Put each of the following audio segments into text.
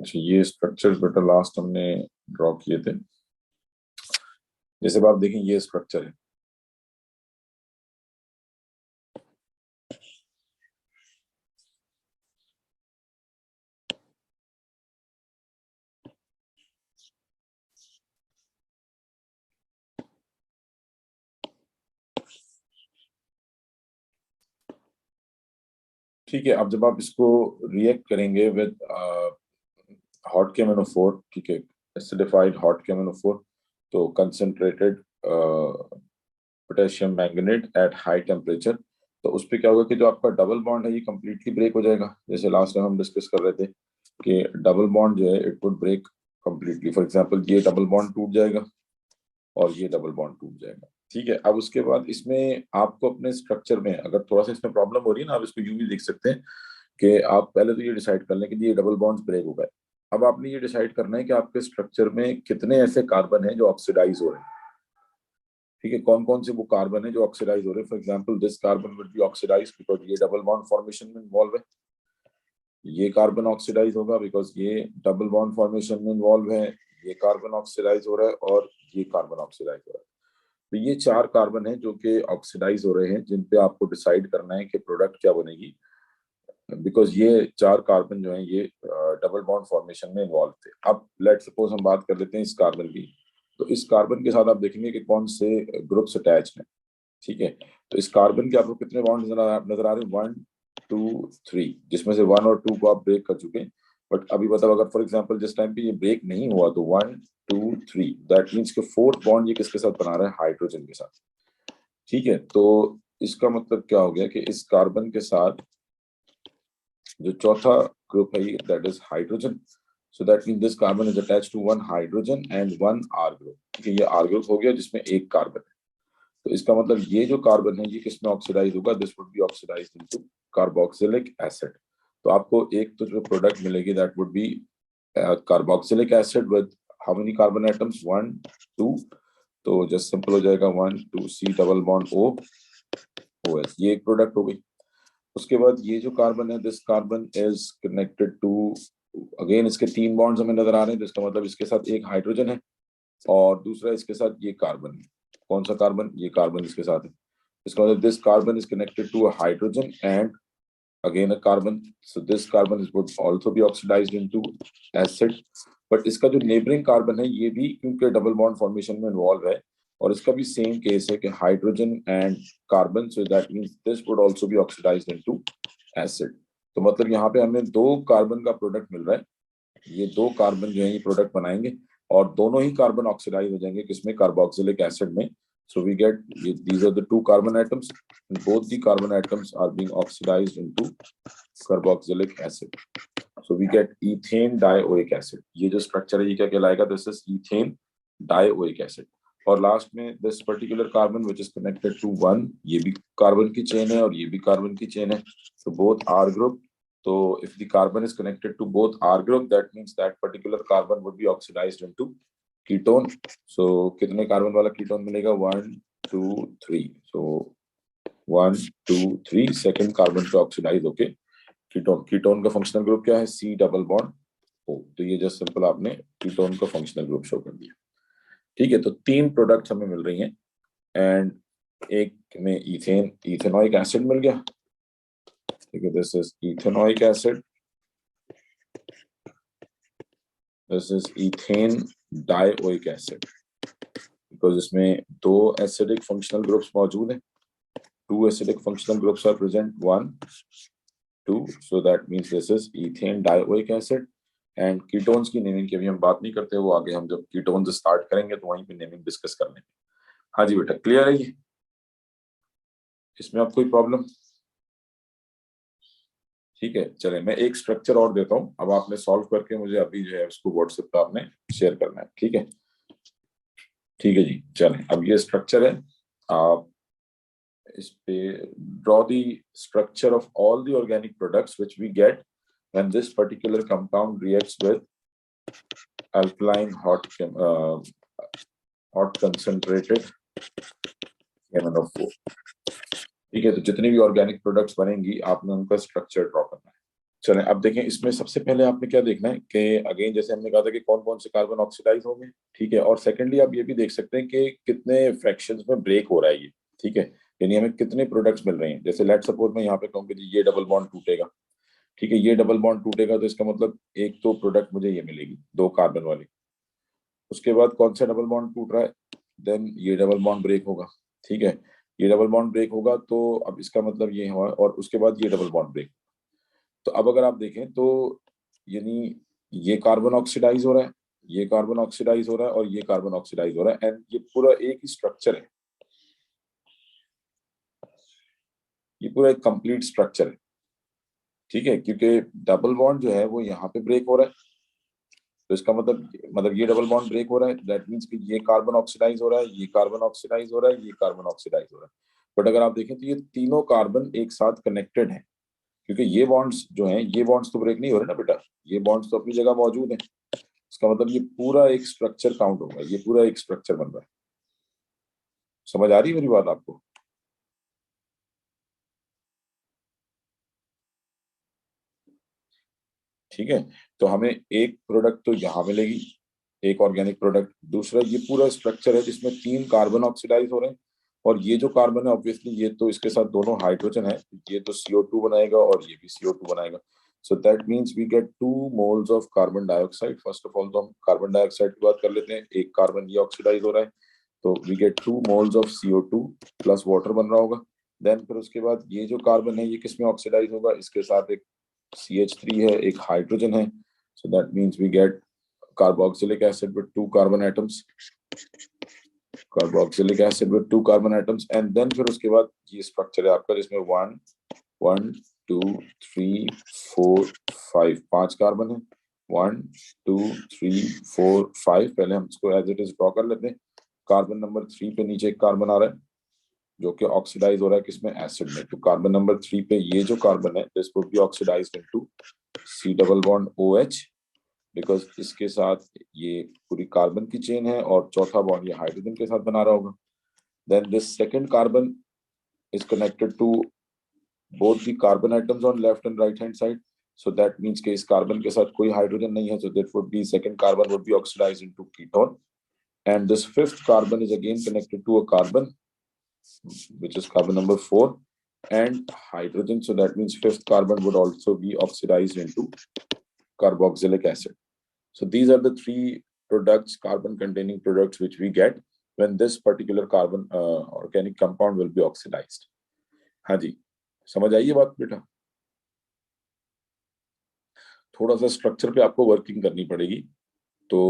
अच्छा, ये स्ट्रक्चर बेटा लास्ट हमने ड्रॉ किए थे। जैसे अब आप देखें ये स्ट्रक्चर है, ठीक है। अब जब आप इसको रिएक्ट करेंगे विद हॉट KMnO4, ठीक है, एसिडिफाइड हॉट KMnO4, तो concentrated potassium manganate at high temperature, तो उस पर क्या होगा कि जो आपका डबल बॉन्ड है ये कंप्लीटली ब्रेक हो जाएगा। जैसे लास्ट टाइम हम डिस्कस कर रहे थे कि डबल बॉन्ड जो है it would break completely. For example ये डबल बॉन्ड टूट जाएगा और ये डबल बॉन्ड टूट जाएगा, ठीक है। अब उसके बाद इसमें आपको अपने स्ट्रक्चर में अगर थोड़ा सा इसमें प्रॉब्लम हो रही है ना, आप इसको यूं भी देख सकते हैं कि आप पहले तो ये डिसाइड कर लें कि ये डबल बॉन्ड्स ब्रेक हो गए। अब आपने ये डिसाइड करना है कि आपके स्ट्रक्चर में कितने ऐसे कार्बन हैं जो ऑक्सीडाइज हो रहे हैं, ठीक है। कौन कौन से वो कार्बन है जो ऑक्सीडाइज हो रहे हैं। For example this carbon will be oxidise because ये डबल बॉन्ड फॉर्मेशन में इन्वॉल्व है। ये कार्बन ऑक्सीडाइज होगा बिकॉज ये डबल बॉन्ड फॉर्मेशन में इन्वॉल्व है। ये कार्बन ऑक्सीडाइज हो रहा है और ये कार्बन ऑक्सीडाइज हो रहा है। तो ये चार कार्बन है जो कि ऑक्सीडाइज हो रहे हैं, जिन पे आपको डिसाइड करना है कि प्रोडक्ट क्या बनेगी, बिकॉज ये चार कार्बन जो है ये डबल बॉन्ड फॉर्मेशन में इन्वॉल्व थे। अब लेट सपोज हम बात कर लेते हैं इस कार्बन की, तो इस कार्बन के साथ आप देखेंगे कि कौन से ग्रुप्स अटैच हैं, ठीक है। तो इस कार्बन के आपको कितने बॉन्ड नजर आ रहे हैं, 1 2 3, जिसमें से 1 और 2 को आप ब्रेक कर चुके हैं। बट अभी बताओ अगर फॉर एग्जांपल जिस टाइम पे ये ब्रेक नहीं हुआ तो 1 2 3, दैट मीन्स के फोर्थ बॉन्ड ये किसके साथ बना रहा है, हाइड्रोजन के साथ, ठीक है। तो इसका मतलब क्या हो गया कि इस कार्बन के साथ जो चौथा ग्रुप है that is hydrogen, so that mean this carbon is attached to 1 hydrogen and 1 R group, ठीक है। ये R ग्रुप हो गया जिसमें एक कार्बन है। तो इसका मतलब ये जो कार्बन है ये किसमें ऑक्सीडाइज होगा, this would be oxidised into carboxylic acid. तो आपको एक तो जो प्रोडक्ट मिलेगी that would be carboxylic acid with how many carbon atoms, 1 2, तो जस्ट सिंपल हो जाएगा 1 2 C double bond O OH, ये एक प्रोडक्ट हो गई। उसके बाद ये जो कार्बन है this carbon is connected to, again इसके तीन बॉन्ड्स हमें नजर आ रहे हैं, तो इसका मतलब इसके साथ एक हाइड्रोजन है और दूसरा इसके साथ ये कार्बन है। कौन सा कार्बन, ये कार्बन इसके साथ है। इसका मतलब this carbon is connected to a hydrogen and again a carbon, so this carbon is would also be oxidised into acid. But इसका जो नेबरिंग कार्बन है ये भी क्योंकि डबल बॉन्ड फॉर्मेशन में इन्वॉल्व है और इसका भी सेम केस है कि hydrogen and carbon, so that means this would also be oxidised into acid. तो मतलब यहाँ पे हमें दो कार्बन का प्रोडक्ट मिल रहा है, ये दो कार्बन जो है ये प्रोडक्ट बनाएंगे और दोनों ही कार्बन ऑक्सीडाइज हो जाएंगे किसमें, कार्बोक्सिलिक एसिड में। So we get these are the two carbon atoms and both the carbon atoms are being oxidised into carboxylic acid, so we get ethane dioic acid. ये जो structure है ये क्या कहलाएगा, this is ethane dioic acid. और last में this particular carbon which is connected to 1, ये भी कार्बन की चेन है और ये भी कार्बन की चेन है, तो both R group. So if the carbon is connected to both R group, that means that particular carbon would be oxidized into ketone. So कितने कार्बन वाला कीटोन मिलेगा, 1 2 3, so 1 2 3 सेकेंड कार्बन पे oxidise होके ketone. Ketone का functional group क्या है, C double bond O। तो ये जस्ट सिंपल आपने कीटोन का फंक्शनल ग्रुप शो कर दिया, ठीक है। तो तीन प्रोडक्ट्स हमें मिल रही हैं एंड एक में इथेन इथेनॉइक एसिड मिल गया, ठीक है। This is ethanoic acid, this is ethane dioic acid, because इसमें दो एसिडिक फंक्शनल ग्रुप्स मौजूद हैं, two acidic functional groups are present, 1 2, so that means this is ethane dioic acid. And ketones की naming की अभी हम बात नहीं करते, वो आगे हम जब कीटोन्स स्टार्ट करेंगे तो वहीं पे नेमिंग डिस्कस कर लेंगे। हाँ जी बेटा, क्लियर है ये, इसमें आप कोई प्रॉब्लम, ठीक है। चले मैं एक स्ट्रक्चर और देता हूँ, अब आपने सॉल्व करके मुझे अभी जो है उसको व्हाट्सएप पे आपने शेयर करना है, ठीक है। ठीक है जी, चलें अब ये स्ट्रक्चर है, आप इस पे draw the structure of all the organic products which we get when this particular compound reacts with alkaline hot concentrated MnO4, ठीक है। तो जितनी भी ऑर्गेनिक प्रोडक्ट्स बनेंगी आपने उनका स्ट्रक्चर ड्रॉ करना है, चलें अब देखें, इसमें सबसे पहले आपने क्या देखना है कि अगेन जैसे हमने कहा था कि कौन कौन से कार्बन ऑक्सीडाइज होंगे, ठीक है। और सेकेंडली आप ये भी देख सकते हैं कि कितने फ्रैक्शंस में ब्रेक हो रहा है ये, ठीक है, यानी हमें कितने प्रोडक्ट्स मिल रहे हैं। जैसे लेट सपोज मैं यहाँ पे कहूँ कि जी ये डबल बॉन्ड टूटेगा, ठीक है, ये डबल बॉन्ड टूटेगा तो इसका मतलब एक तो प्रोडक्ट मुझे ये मिलेगी 2 कार्बन वाली। उसके बाद कौन सा डबल बॉन्ड टूट रहा है, देन ये डबल बॉन्ड ब्रेक होगा, ठीक है, ये डबल बॉन्ड ब्रेक होगा तो अब इसका मतलब ये हुआ, और उसके बाद ये डबल बॉन्ड ब्रेक। तो अब अगर आप देखें तो यानी ये कार्बन ऑक्सीडाइज हो रहा है, ये कार्बन ऑक्सीडाइज हो रहा है, और ये कार्बन ऑक्सीडाइज हो रहा है, एंड ये पूरा एक ही स्ट्रक्चर है, ये पूरा एक कंप्लीट स्ट्रक्चर है, ठीक है, क्योंकि डबल बॉन्ड जो है वो यहाँ पे ब्रेक हो रहा है। तो इसका मतलब ये डबल बॉन्ड ब्रेक हो रहा है, दैट मीन्स कि ये कार्बन ऑक्सीडाइज हो रहा है, ये कार्बन ऑक्सीडाइज हो रहा है, ये कार्बन ऑक्सीडाइज हो रहा है। बट अगर आप देखें तो ये तीनों कार्बन एक साथ कनेक्टेड हैं, क्योंकि ये बॉन्ड्स जो हैं ये बॉन्ड्स तो ब्रेक नहीं हो रहे ना बेटा, ये बॉन्ड्स तो अपनी जगह मौजूद हैं। इसका मतलब ये पूरा एक स्ट्रक्चर काउंट होगा, ये पूरा एक स्ट्रक्चर बन रहा है। समझ आ रही है मेरी बात आपको? ठीक है, तो हमें एक प्रोडक्ट तो यहाँ मिलेगी, एक ऑर्गेनिक प्रोडक्ट। दूसरा ये पूरा स्ट्रक्चर है जिसमें 3 कार्बन ऑक्सीडाइज हो रहे हैं, और ये जो कार्बन है ऑब्वियसली ये तो इसके साथ दोनों हाइड्रोजन है, ये तो CO2 बनाएगा और ये भी CO2 बनाएगा। So that means we get 2 moles of carbon dioxide. First of all तो हम कार्बन डाइऑक्साइड की बात कर लेते हैं, एक कार्बन ये ऑक्सीडाइज हो रहा है, तो we get 2 moles of CO2 plus water बन रहा होगा। देन फिर उसके बाद ये जो कार्बन है ये किसमें ऑक्सीडाइज होगा, इसके साथ एक CH3 है, एक हाइड्रोजन है, so that means we get carboxylic acid with 2 carbon atoms, carboxylic acid with 2 carbon atoms, and then फिर उसके बाद ये स्ट्रक्चर है आपका जिसमें 1 2 3 4 5 5 कार्बन है, 1 2 3 4 5। पहले हम इसको एज इट इज ड्रॉ कर लेते हैं। कार्बन नंबर 3 पे नीचे एक कार्बन आ रहा है जो कि ऑक्सीडाइज हो रहा है किसमें, एसिड में। तो कार्बन नंबर 3 पे ये जो कार्बन है this would be oxidised into C double bond OH, because इसके साथ ये पूरी कार्बन की चेन है और चौथा बॉन्ड ये हाइड्रोजन के साथ बना रहा होगा। Then this second carbon is connected to both the carbon atoms on left and right hand side, so that means कि इस कार्बन के साथ कोई हाइड्रोजन नहीं है, so that would be second carbon would be oxidised into ketone, and this fifth carbon is again connected to a carbon which is carbon number 4 and hydrogen, so that means fifth carbon would also be oxidized into carboxylic acid. So these are the 3 products, carbon containing products, which we get when this particular carbon organic compound will be oxidized. हाँ जी, समझ आई ये बात बेटा? थोड़ा सा structure पे आपको working करनी पड़ेगी तो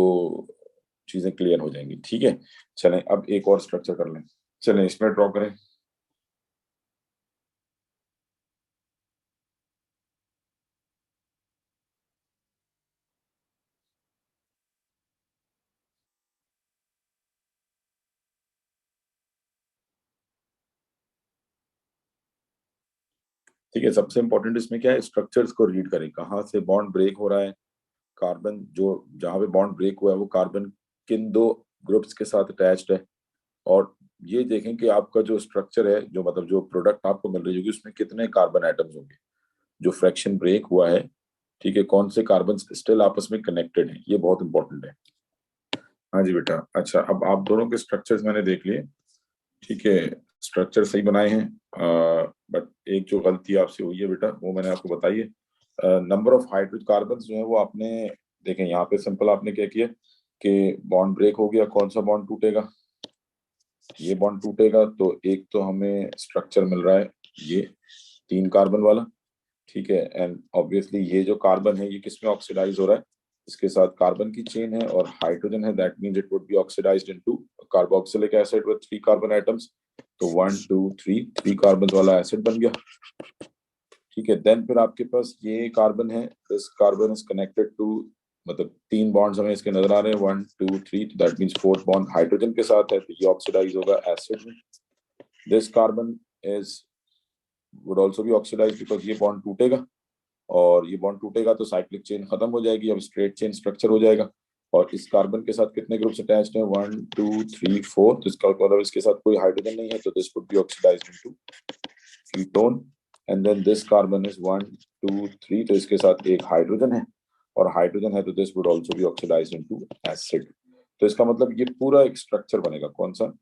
चीजें क्लियर हो जाएंगी, ठीक है। चलें अब एक और स्ट्रक्चर कर लें, चलें इसमें ड्रॉ करें। ठीक है, सबसे इंपॉर्टेंट इसमें क्या है, स्ट्रक्चर्स को रीड करें, कहाँ से बॉन्ड ब्रेक हो रहा है, कार्बन जो जहां पे बॉन्ड ब्रेक हुआ है वो कार्बन किन 2 ग्रुप्स के साथ अटैच्ड है, और ये देखें कि आपका जो स्ट्रक्चर है, जो मतलब जो प्रोडक्ट आपको मिल रही होगी उसमें कितने कार्बन एटम्स होंगे जो फ्रैक्शन ब्रेक हुआ है, ठीक है, कौन से कार्बन स्टिल आपस में कनेक्टेड हैं, ये बहुत इंपॉर्टेंट है। हाँ जी बेटा। अच्छा, अब आप दोनों के स्ट्रक्चर्स मैंने देख लिए, ठीक है, स्ट्रक्चर सही बनाए हैं, बट एक जो गलती आपसे हुई है बेटा वो मैंने आपको बताई है। नंबर ऑफ हाइड्रोजन कार्बन जो है वो आपने देखें, यहाँ पे सिंपल आपने क्या किया कि बॉन्ड ब्रेक हो गया, कौन सा बॉन्ड टूटेगा, ये बॉन्ड टूटेगा, तो एक तो हमें स्ट्रक्चर मिल रहा है ये 3 कार्बन वाला, ठीक है, एंड ऑब्वियसली ये जो कार्बन है ये किसमें ऑक्सीडाइज हो रहा है, इसके साथ कार्बन की चेन है और हाइड्रोजन है, that means it would be oxidised into carboxylic acid with 3 carbon atoms. तो 1 2 3 कार्बन वाला एसिड बन गया, ठीक है। देन फिर आपके पास ये कार्बन है, this carbon is connected to, मतलब 3 बॉन्ड्स हमें इसके नजर आ रहे हैं 1 2 3, तो that means fourth bond hydrogen के साथ है, तो ये ऑक्सीडाइज होगा एसिड में। This carbon is would also be oxidise because ये बॉन्ड टूटेगा, और ये बॉन्ड टूटेगा तो साइक्लिक चेन खत्म हो जाएगी, अब स्ट्रेट चेन स्ट्रक्चर हो जाएगा। और इस कार्बन के साथ कितने ग्रुप्स अटैच्ड हैं, 1 2 3 4, तो इसका मतलब इसके साथ कोई हाइड्रोजन नहीं है, तो this would be oxidised into ketone, and then this carbon is 1 2 3, तो इसके साथ एक हाइड्रोजन है और हाइड्रोजन है तो this would also be oxidised into acid. तो इसका मतलब ये पूरा एक स्ट्रक्चर बनेगा। कौन सा?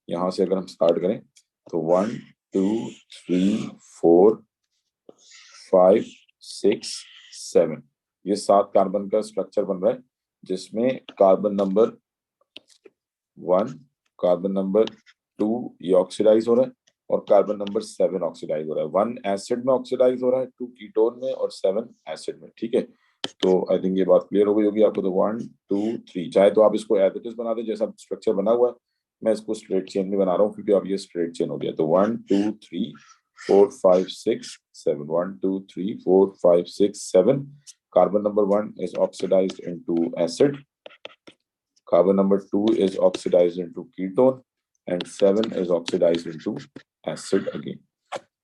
यहां से अगर हम स्टार्ट करें तो 1 2 3 4 5 6 7, ये 7 कार्बन का स्ट्रक्चर बन रहा है, जिसमें कार्बन नंबर 1, कार्बन नंबर 2 ये ऑक्सीडाइज हो रहा है और कार्बन नंबर 7 ऑक्सीडाइज हो रहा है। 1 एसिड में ऑक्सीडाइज हो रहा है, 2 कीटोन में और 7 एसिड में। ठीक है, तो आई थिंक ये बात क्लियर हो गई होगी आपको। तो 1 2 3, चाहे तो आप इसको एज इट इज बना दे जैसा स्ट्रक्चर बना हुआ है, मैं इसको स्ट्रेट चेन में बना रहा हूँ क्योंकि अब ये स्ट्रेट चेन हो गया। तो 1 2 3 4 5 6 7, 1 2 3 4 5 6 7, carbon number 1 is oxidized into acid, carbon number 2 is oxidized into ketone and 7 is oxidized into acid again।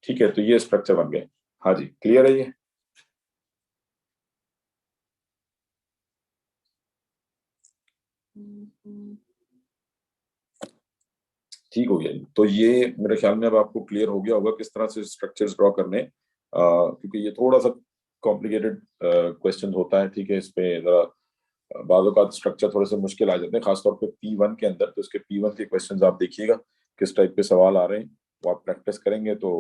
ठीक है, तो ये स्ट्रक्चर बन गया। हाँ जी, क्लियर है ये? ठीक हो गया। तो ये मेरे ख्याल में अब आपको क्लियर हो गया होगा किस तरह से स्ट्रक्चर्स ड्रॉ करने, क्योंकि ये थोड़ा सा कॉम्प्लिकेटेड क्वेश्चन होता है। ठीक है, इस पे जरा बाजू का स्ट्रक्चर थोड़े से मुश्किल आ जाते हैं, खासतौर पे P1 के अंदर। तो इसके P1 के क्वेश्चंस आप देखिएगा किस टाइप के सवाल आ रहे हैं, वो आप प्रैक्टिस करेंगे तो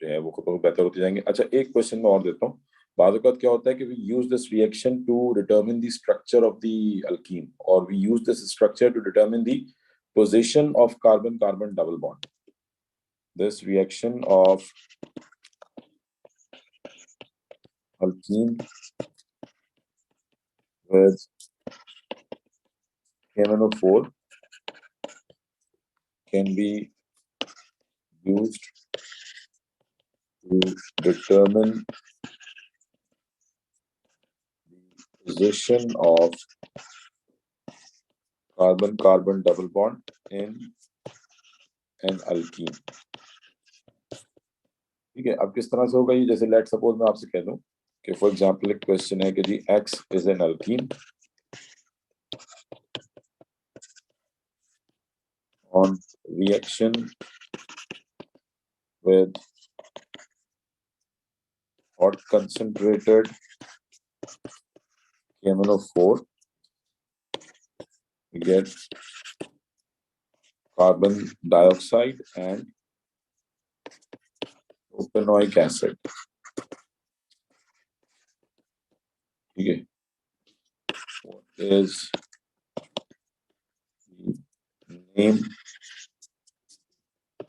जो है वो खुद को बेहतर होते जाएंगे। अच्छा, एक क्वेश्चन मैं और देता हूँ। बाद वक्त क्या होता है कि we use this reaction to determine the structure of the alkene, और we use this structure to determine the position of carbon-carbon double bond. This reaction of alkene with KMnO4 can be used to determine the position of carbon-carbon double bond in an alkene। ठीक है, अब किस तरह से होगा ये? जैसे let suppose मैं आपसे कह दूं कि फॉर एग्जांपल एक क्वेश्चन है कि जी X is an alkyne on reaction with hot concentrated KMnO4, we get carbon dioxide and propanoic acid। ठीक है, what is the name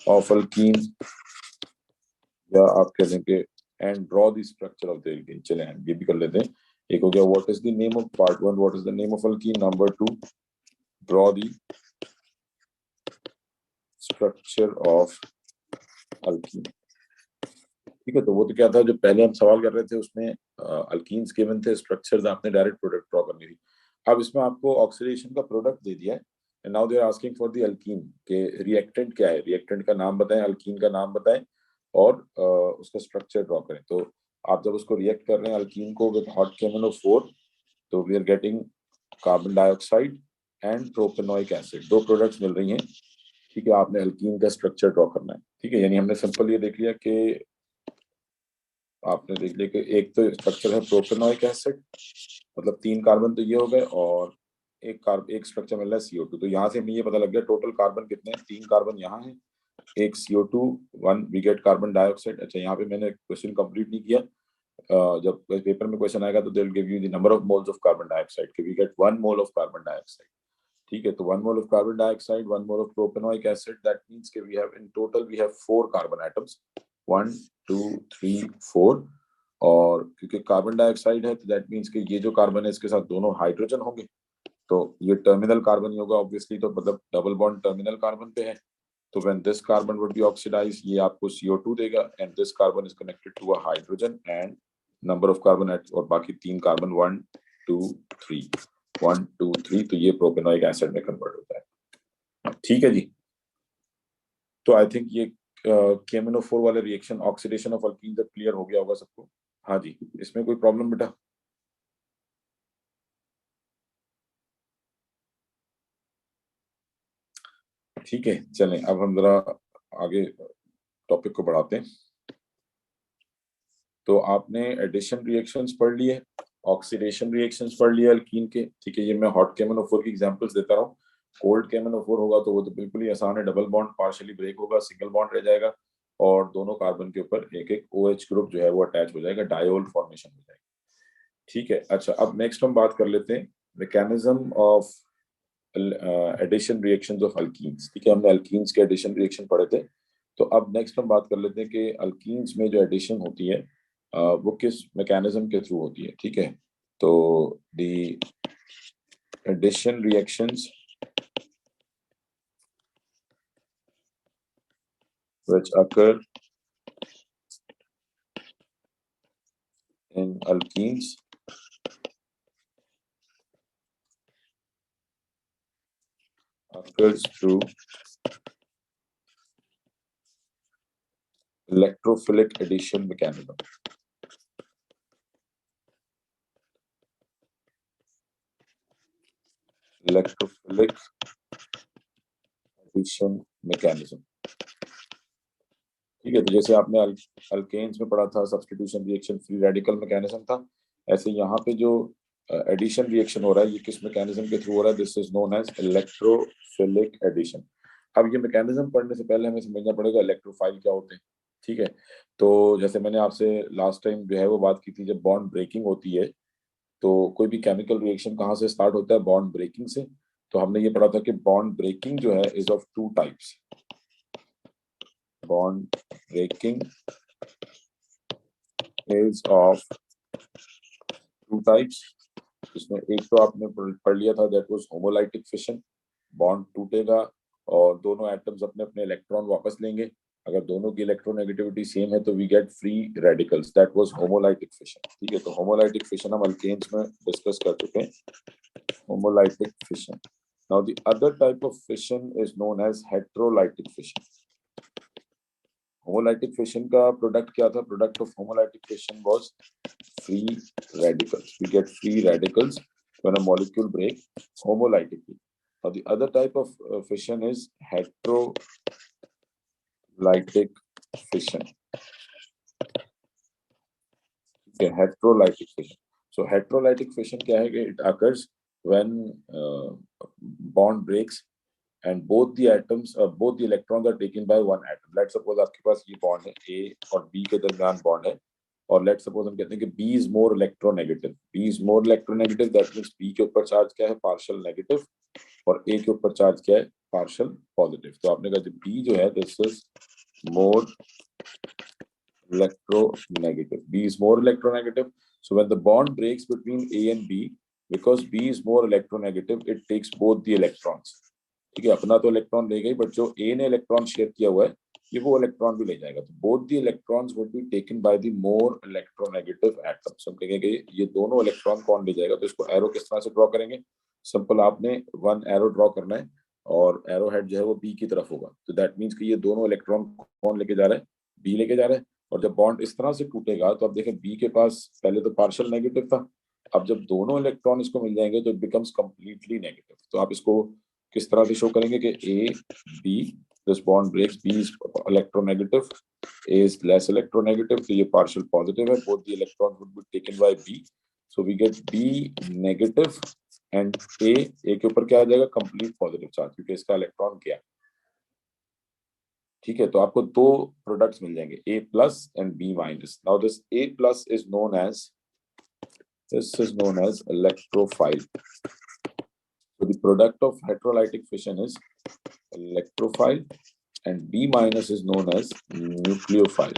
of alkene, या आप कह दें कि and draw the structure of the alkene। चलें हम ये भी कर लेते हैं। एक हो गया what is the name of part 1, what is the name of alkene, number 2 draw the structure of alkene। ठीक है, तो वो तो क्या था, जो पहले हम सवाल कर रहे थे उसमें अल्कीन्स गिवन थे, स्ट्रक्चर्स आपने डायरेक्ट प्रोडक्ट ड्रॉ करनी थी। अब इसमें आपको ऑक्सीडेशन का प्रोडक्ट दे दिया है, and now they are asking for the alkene के रिएक्टेंट क्या है, रिएक्टेंट का नाम बताएं, अल्कीन का नाम बताएं और उसका स्ट्रक्चर ड्रॉ करें। तो आप जब उसको रिएक्ट कर रहे हैं अल्कीन को विद हॉट KMnO4, तो we are getting carbon dioxide and propanoic acid, दो प्रोडक्ट्स मिल रही हैं। ठीक है, आपने अल्कीन का स्ट्रक्चर ड्रॉ करना है। ठीक है, यानी हमने सिंपल ये देख लिया कि आपने देख लिया कि एक तो स्ट्रक्चर है प्रोपेनोइक एसिड, मतलब 3 कार्बन तो ये हो गए, और एक स्ट्रक्चर मिल रहा है CO2। तो यहाँ से हमें ये पता लग गया टोटल कार्बन कितने हैं, 3 कार्बन यहाँ है, एक CO2, 1 we get carbon dioxide. अच्छा, यहाँ पे मैंने क्वेश्चन कंप्लीट नहीं किया। जब पेपर में क्वेश्चन आएगा तो they will give you the number of moles of carbon dioxide, कि we get 1 mole of carbon dioxide. ठीक है, तो 1 mole of carbon dioxide, 1 mole of propanoic acid, that means कि we have in total we have 4 carbon atoms, 1 2 3 4। और क्योंकि carbon dioxide है तो that means कि ये जो कार्बन है इसके साथ दोनों हाइड्रोजन होंगे, तो ये टर्मिनल कार्बन ही होगा ऑब्वियसली, तो मतलब डबल बॉन्ड टर्मिनल कार्बन पे है। तो when this carbon would be oxidise, ये आपको CO2 देगा, एंड दिस carbon is connected to a hydrogen and number of carbon atoms, और बाकी 3 कार्बन 1 2 3 1 2 3, तो ये प्रोपेनोइक एसिड में कन्वर्ट होता है। ठीक है जी, तो आई थिंक ये KMnO4 वाले रिएक्शन ऑक्सीडेशन ऑफ अल्कीन तक क्लियर हो गया होगा सबको। हाँ जी, इसमें कोई प्रॉब्लम बेटा? ठीक है, चलें अब हम जरा आगे टॉपिक को बढ़ाते हैं। तो आपने एडिशन रिएक्शंस पढ़ लिए, ऑक्सीडेशन रिएक्शंस पढ़ लिए अल्कीन के, ठीक है। ये मैं हॉट KMnO4 की एग्जांपल्स देता रहा हूँ। कोल्ड KMnO4 होगा तो वो तो बिल्कुल ही आसान है, डबल बॉन्ड पार्शियली ब्रेक होगा, सिंगल बॉन्ड रह जाएगा और दोनों कार्बन के ऊपर एक एक OH ग्रुप जो है वो अटैच हो जाएगा, डायोल फॉर्मेशन हो जाएगा, ठीक है। अच्छा, अब नेक्स्ट हम बात कर लेते हैं mechanism of addition reactions of alkenes, ठीक है। हमने अल्कीन्स के एडिशन रिएक्शन पढ़े थे, तो अब नेक्स्ट हम बात कर लेते हैं कि अल्कीन्स में जो एडिशन होती है वो किस मैकेनिज्म के थ्रू होती है, ठीक है। तो the addition reactions which occur in alkenes occurs through electrophilic addition mechanism. Electrophilic addition mechanism, ठीक है। तो जैसे आपने अल्केन्स में पढ़ा था substitution reaction free radical mechanism था, ऐसे यहाँ पे जो एडिशन रिएक्शन हो रहा है ये किस मैकेनिज्म के थ्रू हो रहा है? This is known as electrophilic addition. अब ये मैकेनिज्म पढ़ने से पहले हमें समझना पड़ेगा इलेक्ट्रोफाइल क्या होते हैं, ठीक है। तो जैसे मैंने आपसे लास्ट टाइम जो है वो बात की थी, जब बॉन्ड ब्रेकिंग होती है तो कोई भी केमिकल रिएक्शन कहाँ से स्टार्ट होता है? बॉन्ड ब्रेकिंग से। तो हमने ये पढ़ा था कि बॉन्ड ब्रेकिंग जो है is of two types. Bond breaking is of two types। इसमें एक तो आपने पढ़ लिया था, that was homolytic fission. Bond टूटेगा और दोनों एटम्स अपने अपने इलेक्ट्रॉन वापस लेंगे, अगर दोनों की इलेक्ट्रोनेगेटिविटी सेम है तो we get free radicals, that was homolytic fission, ठीक है। तो होमोलाइटिक फिशन हम अल्केन्स में डिस्कस कर चुके हैं, homolytic fission. Now the other type of fission is known as heterolytic fission. Homolytic fission का प्रोडक्ट क्या था? Product of homolytic fission was free radicals, we get free radicals when a molecule breaks homolytically. Now the other type of fission is heterolytic fission. Okay, heterolytic fission. So heterolytic fission क्या है कि it occurs when bond breaks and both the atoms both the electrons are taken by one atom. Let's suppose आपके पास ये bond है, A और B के दरमियान bond है, और लेट्स सपोज हम कहते हैं कि B is more electronegative, B is more electronegative, that means B के ऊपर चार्ज क्या है? पार्शियल नेगेटिव, और A के ऊपर चार्ज क्या है? Partial positive. तो आपने कहा B जो है this is more electronegative, B is more electronegative. So when the bond breaks between A and B, because B is more electronegative, it takes both the electrons, ठीक है। अपना तो इलेक्ट्रॉन लेगा ही, बट जो A ने electron share किया हुआ है ये वो इलेक्ट्रॉन भी ले जाएगा। तो both the electrons would be taken by the more electronegative atoms. हम कहेंगे कि ये दोनों इलेक्ट्रॉन कौन ले जाएगा? तो इसको एरो किस तरह से ड्रॉ करेंगे? सिंपल, आपने वन एरो ड्रॉ करना है और एरो हेड जो है वो B की तरफ होगा, तो दैट मीन्स कि ये दोनों इलेक्ट्रॉन कौन लेके जा रहा है? B लेके जा रहा है। और जब बॉन्ड इस तरह से टूटेगा तो अब देखें B के पास पहले तो पार्शियल नेगेटिव था, अब जब दोनों इलेक्ट्रॉन इसको मिल जाएंगे तो इट बिकम्स कंप्लीटली नेगेटिव। तो आप इसको किस तरह से शो करेंगे कि A B, this bond breaks, B is electronegative, A is less electronegative, तो ये partial positive है, both the electrons would be taken by B, so we get B negative and A के ऊपर क्या आ जाएगा? complete positive charge, क्योंकि इसका इलेक्ट्रॉन क्या है, ठीक है। तो आपको दो प्रोडक्ट्स मिल जाएंगे, A plus and B minus. Now this A plus is known as electrophile. So the product of heterolytic fission is electrophile and B minus is known as nucleophile.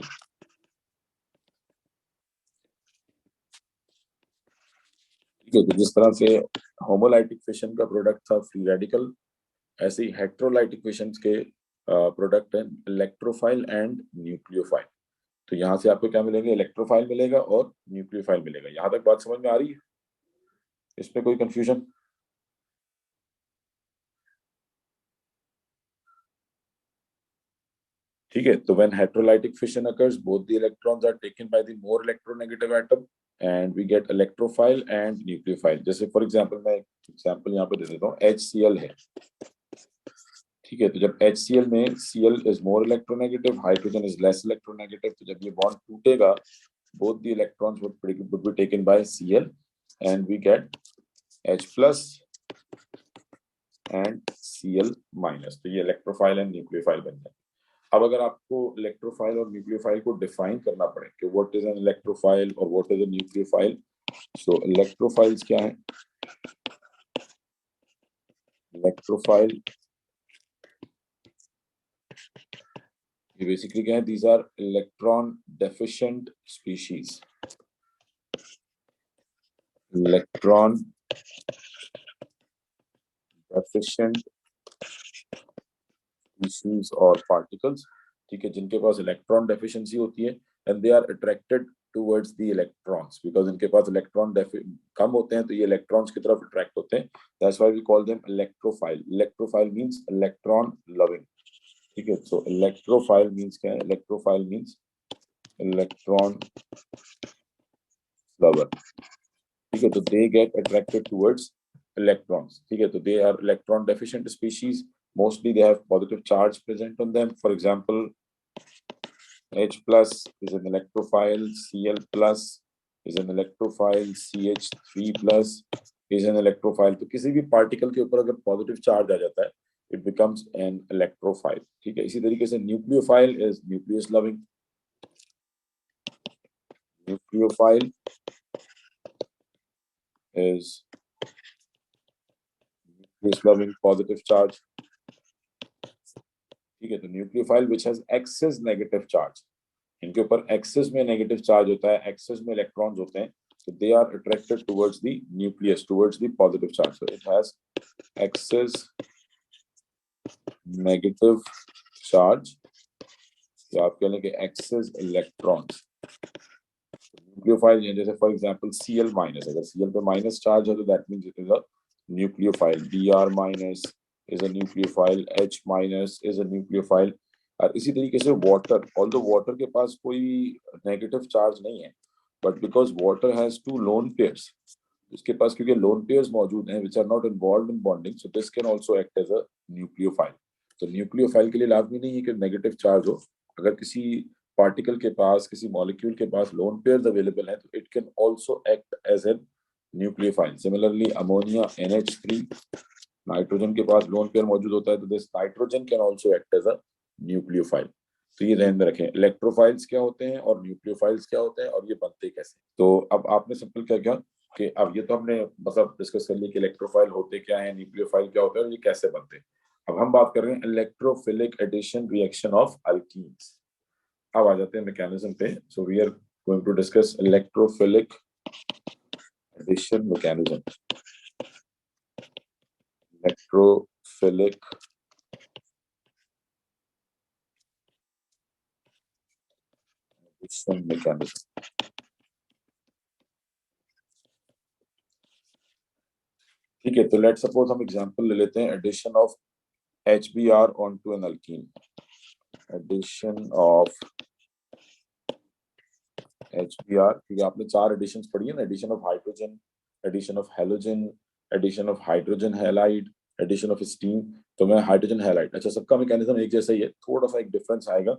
ठीक है, तो जिस तरह से होमोलाइटिक फिशन का product था free radical, ऐसे ही हेटेरोलाइटिक fission के प्रोडक्ट है इलेक्ट्रोफाइल एंड न्यूक्लियोफाइल। तो यहाँ से आपको क्या मिलेंगे? इलेक्ट्रोफाइल मिलेगा और न्यूक्लियोफाइल मिलेगा। यहाँ तक बात समझ में आ रही है? इसमें कोई कंफ्यूजन? ठीक है। तो when heterolytic fission occurs both the electrons are taken by the more electronegative atom and we get electrophile and nucleophile. जैसे फॉर एग्जांपल मैं एग्जांपल यहाँ पे दे देता हूँ, HCl है, ठीक है। तो जब HCl में Cl is more electronegative, hydrogen is less electronegative, तो जब ये बॉन्ड टूटेगा both the electrons would be taken by Cl and we get H plus and Cl minus. तो ये इलेक्ट्रोफाइल एंड न्यूक्लियोफाइल बन जाए। अब अगर आपको इलेक्ट्रोफाइल और न्यूक्लियोफाइल को डिफाइन करना पड़े कि व्हाट इज एन इलेक्ट्रोफाइल और what is a nucleophile, so electrophiles क्या है? इलेक्ट्रोफाइल ये बेसिकली क्या है? These are electron deficient species, electron deficient species और पार्टिकल्स, ठीक है, जिनके पास इलेक्ट्रॉन डेफिशिएंसी होती है and they are attracted towards the electrons, because इनके पास इलेक्ट्रॉन कम होते हैं तो ये इलेक्ट्रॉन्स की तरफ अट्रैक्ट होते हैं। That's why we call them electrophile. Electrophile means electron loving, ठीक है। सो इलेक्ट्रोफाइल मींस क्या है? इलेक्ट्रोफाइल मींस इलेक्ट्रॉन लवर, ठीक है। तो they get attracted towards electrons, ठीक है। तो they are electron deficient species, mostly they have positive charge present on them. For example, H plus is an electrophile, Cl plus is an electrophile, CH3 plus is an electrophile। तो किसी भी particle के ऊपर अगर positive charge आ जाता है it becomes an electrophile, ठीक है। इसी तरीके से nucleophile is nucleus loving, nucleophile is nucleus loving positive charge, ठीक है। तो nucleophile which has excess negative charge, इनके ऊपर एक्सेस में नेगेटिव चार्ज होता है, एक्सेस में इलेक्ट्रॉन्स होते हैं, so they are attracted towards the nucleus, towards the positive charge, so it has excess negative charge, या आप कह लें कि excess electrons। न्यूक्लियोफाइल जैसे फॉर एग्जांपल Cl माइनस, अगर Cl पे माइनस चार्ज है तो that means it is a nucleophile. Br minus is a nucleophile, H minus is a nucleophile. और इसी तरीके से वाटर, ऑल्दो वाटर के पास कोई नेगेटिव चार्ज नहीं है, but because water has two lone pairs, इसके पास क्योंकि लोन पेयर्स मौजूद हैं which are not involved in bonding, so this can also act as a nucleophile. तो न्यूक्लियोफाइल के लिए लाजमी नहीं है कि नेगेटिव चार्ज हो, अगर किसी पार्टिकल के पास, किसी मॉलिक्यूल के पास लोन पेयर्स अवेलेबल हैं तो it can also act as an nucleophile. Similarly ammonia NH3, nitrogen के पास लोन पेयर मौजूद होता है तो this nitrogen can also act as a nucleophile. तो ये ध्यान में रखें, इलेक्ट्रोफाइल्स क्या होते हैं और न्यूक्लियोफाइल्स क्या होते हैं और ये बनते कैसे। तो अब आपने सिंपल क्या किया कि अब ये तो हमने मतलब डिस्कस कर लिया कि इलेक्ट्रोफाइल होते क्या है, न्यूक्लियोफाइल क्या होता है और ये कैसे बनते हैं। अब हम बात कर रहे हैं electrophilic addition reaction of alkenes. अब आ जाते हैं मैकेनिज्म पे। So we are going to discuss electrophilic addition mechanism. Electrophilic addition mechanism, ठीक है। तो लेट सपोज हम एग्जांपल ले लेते हैं addition of HBr onto an alkene, addition of HBr, क्योंकि आपने 4 एडिशंस पढ़ी है ना, addition of hydrogen, addition of halogen, addition of hydrogen halide, addition of steam. तो मैं हाइड्रोजन हैलाइड, अच्छा सबका मैकेनिज्म एक जैसा ही है, थोड़ा सा एक डिफरेंस आएगा।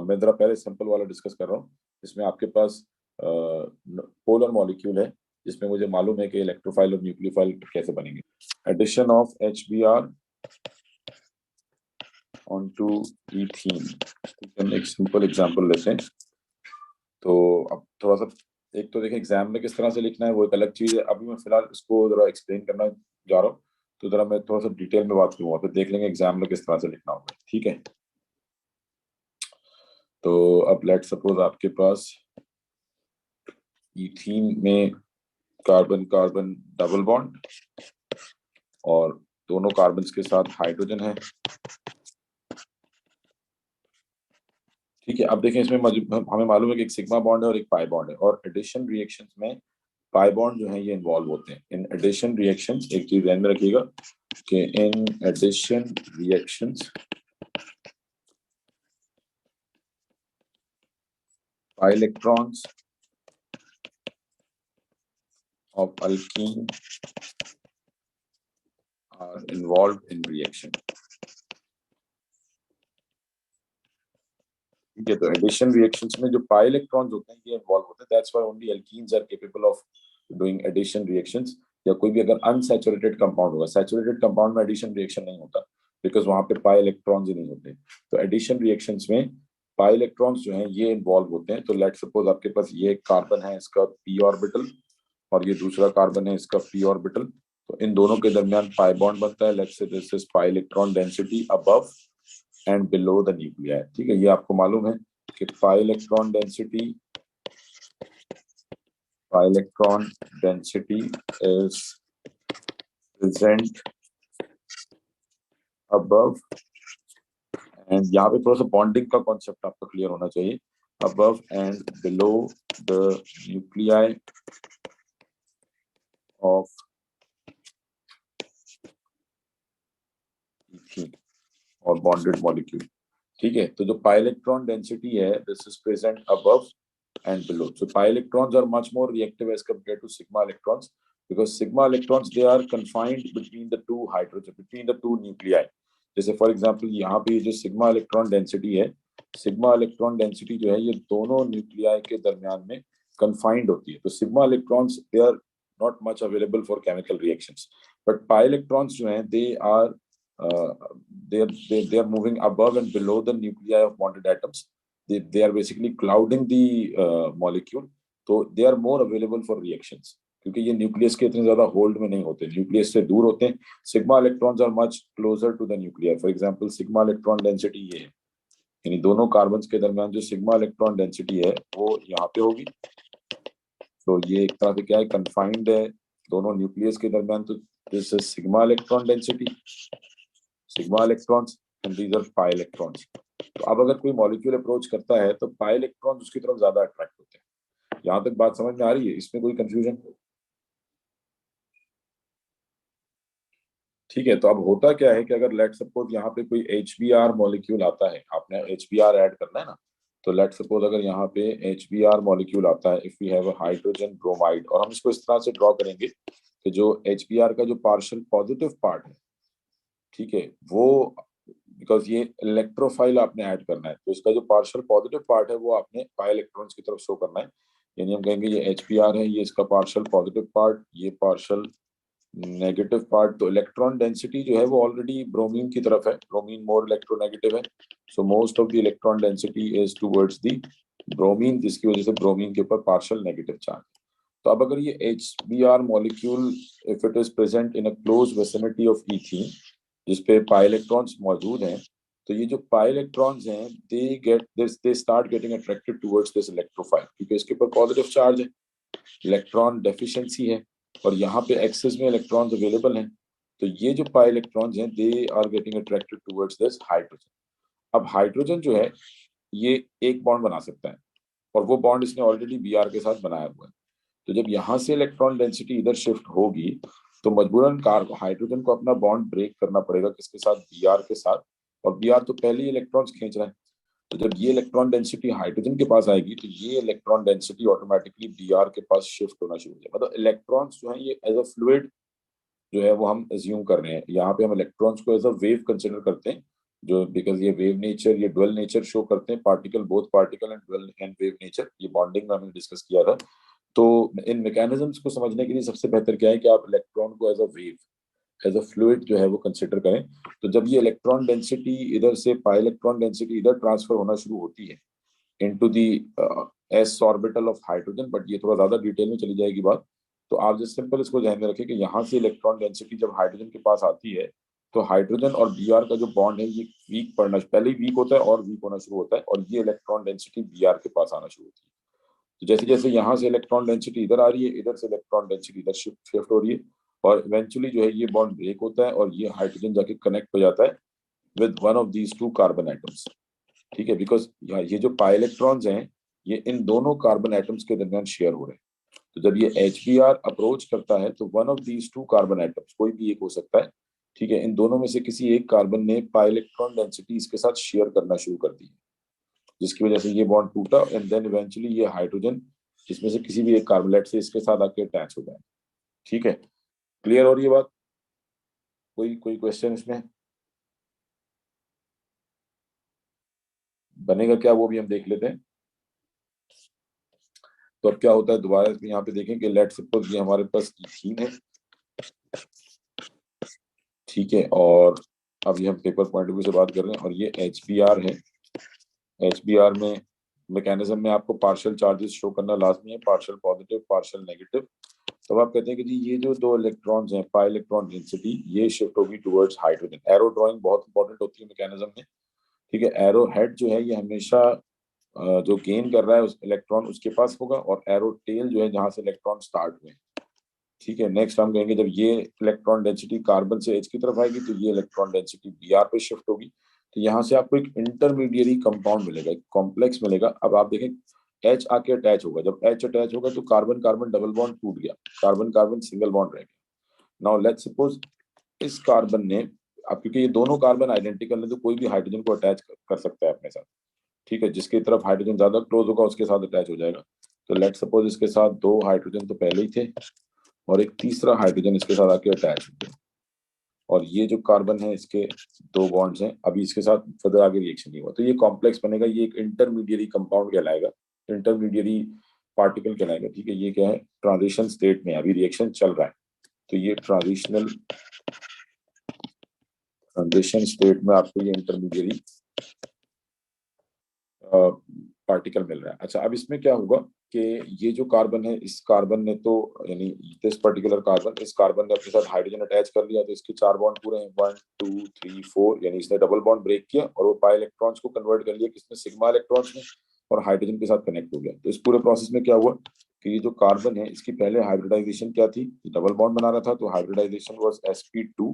मैं जरा पहले सिंपल वाला डिस्कस कर रहा हूँ। इसमें आपके पास पोलर मॉलिक्यूल है जिसमें मुझे मालूम है कि इलेक्ट्रोफाइल और न्यूक्लियोफाइल कैसे बनेंगे। Addition of HBr onto ethene, हम एक सिंपल एग्जांपल लेते हैं। तो अब थोड़ा सा एक तो देखें एग्जाम में किस तरह से लिखना है वो एक अलग चीज है, अभी मैं फिलहाल इसको जरा एक्सप्लेन करना जा रहा हूँ, तो जरा मैं थोड़ा सा डिटेल में बात करूंगा, फिर देख लेंगे एग्जाम में किस तरह से लिखना होगा, ठीक है। तो अब लेट सपोज आपके पास ईथीन में कार्बन कार्बन डबल बॉन्ड और दोनों कार्बन के साथ हाइड्रोजन है, ठीक है। अब देखें इसमें हमें मालूम है कि एक सिग्मा बॉन्ड है और एक पाई बॉन्ड है, और एडिशन रिएक्शंस में पाई बॉन्ड जो है ये इन्वॉल्व होते हैं। इन एडिशन रिएक्शंस एक चीज ध्यान में रखिएगा कि इन addition reactions pi electrons of alkene are involved in reaction. ठीक है, तो एडिशन रिएक्शंस में जो पाई इलेक्ट्रॉन्स होते हैं ये इन्वॉल्व होते हैं, that's why only alkenes are capable of doing addition reactions. या कोई भी अगर अनसैचुरेटेड कंपाउंड होगा, सैचुरेटेड कंपाउंड में एडिशन रिएक्शन नहीं होता बिकॉज वहां पे पाई इलेक्ट्रॉन्स ही नहीं होते। तो एडिशन रिएक्शंस में पाई इलेक्ट्रॉन्स जो हैं ये इन्वॉल्व होते हैं। तो लेट सपोज आपके पास ये कार्बन है, इसका पी ऑर्बिटल, और ये दूसरा कार्बन है, इसका पी ऑर्बिटल। तो इन दोनों के दरमियान पाई बॉन्ड बनता है। Let's say this is pi electron density above and below the nuclei. ठीक है, ये आपको मालूम है कि पाई electron density is present above, and यहाँ पे थोड़ा सा बॉन्डिंग का कॉन्सेप्ट आपका क्लियर होना चाहिए, above and below the nuclei of ethene और बॉन्डेड मॉलिक्यूल। ठीक है, तो जो पाई इलेक्ट्रॉन डेंसिटी है this is present above and below. So pi electrons are much more reactive as compared to sigma electrons because sigma electrons they are confined between the two hydrogen, between the two nuclei. जैसे for example यहाँ पे जो sigma electron density है, sigma electron density जो है ये दोनों nuclei के दरमियान में कंफाइंड होती है। तो sigma electrons they are not much available for chemical reactions, but pi electrons जो हैं they are they are moving above and below the nuclei of bonded atoms. They are basically clouding the molecule, so they are more available for reactions क्योंकि ये nucleus के इतने ज्यादा hold में नहीं होते, न्यूक्लियस से दूर होते हैं। Sigma electrons are much closer to the nuclear. For example sigma electron density ये है, यानी दोनों कार्बन के दरमियान जो सिग्मा इलेक्ट्रॉन डेंसिटी है वो यहाँ पे होगी। तो ये एक तरह से क्या है, कंफाइंड है दोनों न्यूक्लियस के दरमियान। तो this is sigma electron density, sigma electrons and these are pi electrons. तो अब अगर कोई मॉलिक्यूल अप्रोच करता है तो पाई इलेक्ट्रॉन्स उसकी तरफ ज्यादा अट्रैक्ट होते हैं। यहाँ तक बात समझ में आ रही है, इसमें कोई कंफ्यूजन? ठीक है, तो अब होता क्या है कि अगर लेट सपोज यहाँ पे कोई HBr मॉलिक्यूल आता है, आपने HBr ऐड करना है ना, तो लेट सपोज अगर यहाँ पे HBr मॉलिक्यूल आता है, if we have a hydrogen bromide, और हम इसको इस तरह से ड्रॉ करेंगे कि जो HBr का जो पार्शियल पॉजिटिव पार्ट है, ठीक है, वो बिकॉज ये इलेक्ट्रोफाइल आपने ऐड करना है, तो इसका जो पार्शियल पॉजिटिव पार्ट है वो आपने पाई इलेक्ट्रॉन्स की तरफ शो करना है। यानी हम कहेंगे ये HBr है, ये इसका पार्शियल पॉजिटिव पार्ट, ये पार्शियल नेगेटिव पार्ट। तो इलेक्ट्रॉन डेंसिटी जो है वो ऑलरेडी ब्रोमीन की तरफ है, ब्रोमीन मोर इलेक्ट्रोनेगेटिव है, so most of the electron density is towards the bromine, जिसकी वजह से ब्रोमीन के ऊपर पार्शियल नेगेटिव चार्ज। तो अब अगर ये HBr molecule if it is present in a close vicinity of ethene जिसपे पाई इलेक्ट्रॉन्स मौजूद हैं, तो ये जो पाई इलेक्ट्रॉन्स हैं they start getting attracted towards this electrophile, क्योंकि इसके ऊपर पॉजिटिव चार्ज है, इलेक्ट्रॉन डेफिशिएंसी है, और यहाँ पे एक्सेस में इलेक्ट्रॉन्स अवेलेबल हैं। तो ये जो पाई इलेक्ट्रॉन्स हैं they are getting attracted towards this hydrogen. अब हाइड्रोजन जो है ये एक बॉन्ड बना सकता है, और वो बॉन्ड इसने ऑलरेडी Br के साथ बनाया हुआ है। तो जब यहाँ से इलेक्ट्रॉन डेंसिटी इधर शिफ्ट होगी तो मजबूरन हाइड्रोजन को अपना बॉन्ड ब्रेक करना पड़ेगा, किसके साथ, Br के साथ, और Br तो पहले ही इलेक्ट्रॉन्स खींच रहा है। तो जब ये इलेक्ट्रॉन डेंसिटी हाइड्रोजन के पास आएगी तो ये इलेक्ट्रॉन डेंसिटी ऑटोमेटिकली Br के पास शिफ्ट होना शुरू हो जाएगा। मतलब इलेक्ट्रॉन्स जो है ये एज अ फ्लूइड जो है वो हम एज्यूम कर रहे हैं, यहाँ पे हम इलेक्ट्रॉन्स को एज अ वेव कंसिडर करते हैं, जो बिकॉज ये वेव नेचर, ये ड्वेल नेचर शो करते हैं, particle, both particle and dual and wave nature, ये बॉन्डिंग में हमने डिस्कस किया था। तो इन मैकेनिज्म्स को समझने के लिए सबसे बेहतर क्या है कि आप इलेक्ट्रॉन को as a wave, as a fluid जो है वो कंसिडर करें। तो जब ये इलेक्ट्रॉन डेंसिटी इधर से पाई इलेक्ट्रॉन डेंसिटी इधर ट्रांसफर होना शुरू होती है into the S orbital of hydrogen, but ये थोड़ा ज्यादा डिटेल में चली जाएगी बात, तो आप जस्ट सिंपल इसको ध्यान में रखें कि यहाँ से इलेक्ट्रॉन डेंसिटी जब हाइड्रोजन के पास आती है तो हाइड्रोजन और Br का जो बॉन्ड है ये वीक पड़ना, पहले ही वीक होता है और वीक होना शुरू होता है, और ये इलेक्ट्रॉन डेंसिटी Br के पास आना शुरू होती है। तो जैसे जैसे यहाँ से इलेक्ट्रॉन डेंसिटी इधर आ रही है, इधर से इलेक्ट्रॉन डेंसिटी इधर शिफ्ट हो रही है, और इवेंचुअली जो है ये बॉन्ड ब्रेक होता है और ये हाइड्रोजन जाके कनेक्ट हो जाता है with one of these two carbon atoms. ठीक है, बिकॉज ये जो पाई इलेक्ट्रॉन्स हैं ये इन दोनों कार्बन एटम्स के दरमियान शेयर हो रहे हैं। तो जब ये HBr अप्रोच करता है तो one of these two carbon atoms, कोई भी एक हो सकता है, ठीक है, इन दोनों में से किसी एक कार्बन ने पाई इलेक्ट्रॉन डेंसिटी इसके साथ शेयर करना शुरू कर दी, जिसकी वजह से ये बॉन्ड टूटा, एंड देन इवेंचुअली ये हाइड्रोजन इसमें से किसी भी एक कार्बोनेट से इसके साथ आके अटैच हो जाए। ठीक है, क्लियर हो रही है बात? कोई कोई क्वेश्चन इसमें? बनेगा क्या वो भी हम देख लेते हैं। तो अब क्या होता है दोबारा यहाँ पे देखें कि लेट्स सपोज ये हमारे पास इथीन है, ठीक है, और अब ये हम पेपर पॉइंट ऑफ व्यू से बात कर रहे हैं, और ये HBr है। HBr में मैकेनिज्म में आपको पार्शियल चार्जेस शो करना लाजमी है, पार्शियल पॉजिटिव पार्शियल नेगेटिव। तो आप कहते हैं कि जी ये जो दो इलेक्ट्रॉन्स हैं, पाई इलेक्ट्रॉन डेंसिटी, ये शिफ्ट होगी टुवर्ड्स हाइड्रोजन। एरो ड्राइंग बहुत इंपॉर्टेंट होती है मैकेनिज्म में, ठीक है। एरो हेड जो है ये हमेशा जो गेन कर रहा है उस इलेक्ट्रॉन उसके पास होगा, और एरो टेल जो है जहां से इलेक्ट्रॉन स्टार्ट हुए, ठीक है। नेक्स्ट हम कहेंगे जब ये इलेक्ट्रॉन डेंसिटी कार्बन से H की तरफ आएगी तो ये इलेक्ट्रॉन डेंसिटी Br पे शिफ्ट होगी। तो यहाँ से आपको एक इंटरमीडिएरी कंपाउंड मिलेगा, एक कॉम्प्लेक्स मिलेगा। अब आप देखें H आके अटैच होगा, जब H अटैच होगा तो कार्बन कार्बन डबल बॉन्ड टूट गया, कार्बन कार्बन सिंगल बॉन्ड रह गया। नाउ लेट्स सपोज इस कार्बन ने, अब क्योंकि ये दोनों कार्बन आइडेंटिकल है तो कोई भी हाइड्रोजन को अटैच कर सकता है अपने साथ, ठीक है। जिसकी तरफ हाइड्रोजन ज्यादा क्लोज होगा उसके साथ अटैच हो जाएगा। तो लेट्स सपोज इसके साथ दो हाइड्रोजन तो पहले ही थे, और एक तीसरा हाइड्रोजन इसके साथ आके अटैच हो गया, और ये जो कार्बन है इसके दो बॉन्ड्स हैं, अभी इसके साथ फर्दर आगे रिएक्शन नहीं हुआ, तो ये कॉम्प्लेक्स बनेगा, ये एक इंटरमीडिएरी कंपाउंड कहलाएगा, इंटरमीडिएरी पार्टिकल कहलाएगा, ठीक है। ये क्या है, ट्रांजिशन स्टेट में अभी रिएक्शन चल रहा है, तो ये ट्रांजिशन स्टेट में आपको ये इंटरमीडिएरी पार्टिकल मिल रहा है। अच्छा, अब इसमें क्या होगा कि ये जो कार्बन है, इस कार्बन ने तो यानी दिस पर्टिकुलर कार्बन, इस कार्बन ने अपने साथ हाइड्रोजन अटैच कर लिया, तो इसके 4 बॉन्ड पूरे हैं, 1 2 3 4, यानी इसने डबल बॉन्ड ब्रेक किया और वो पाई इलेक्ट्रॉन्स को कन्वर्ट कर लिया किसमें, सिग्मा इलेक्ट्रॉन्स में, और हाइड्रोजन के साथ कनेक्ट हो गया। तो इस पूरे प्रोसेस में क्या हुआ कि ये जो कार्बन है इसकी पहले हाइब्रिडाइजेशन क्या थी, डबल बॉन्ड बना रहा था, तो हाइब्रिडाइजेशन वाज sp2,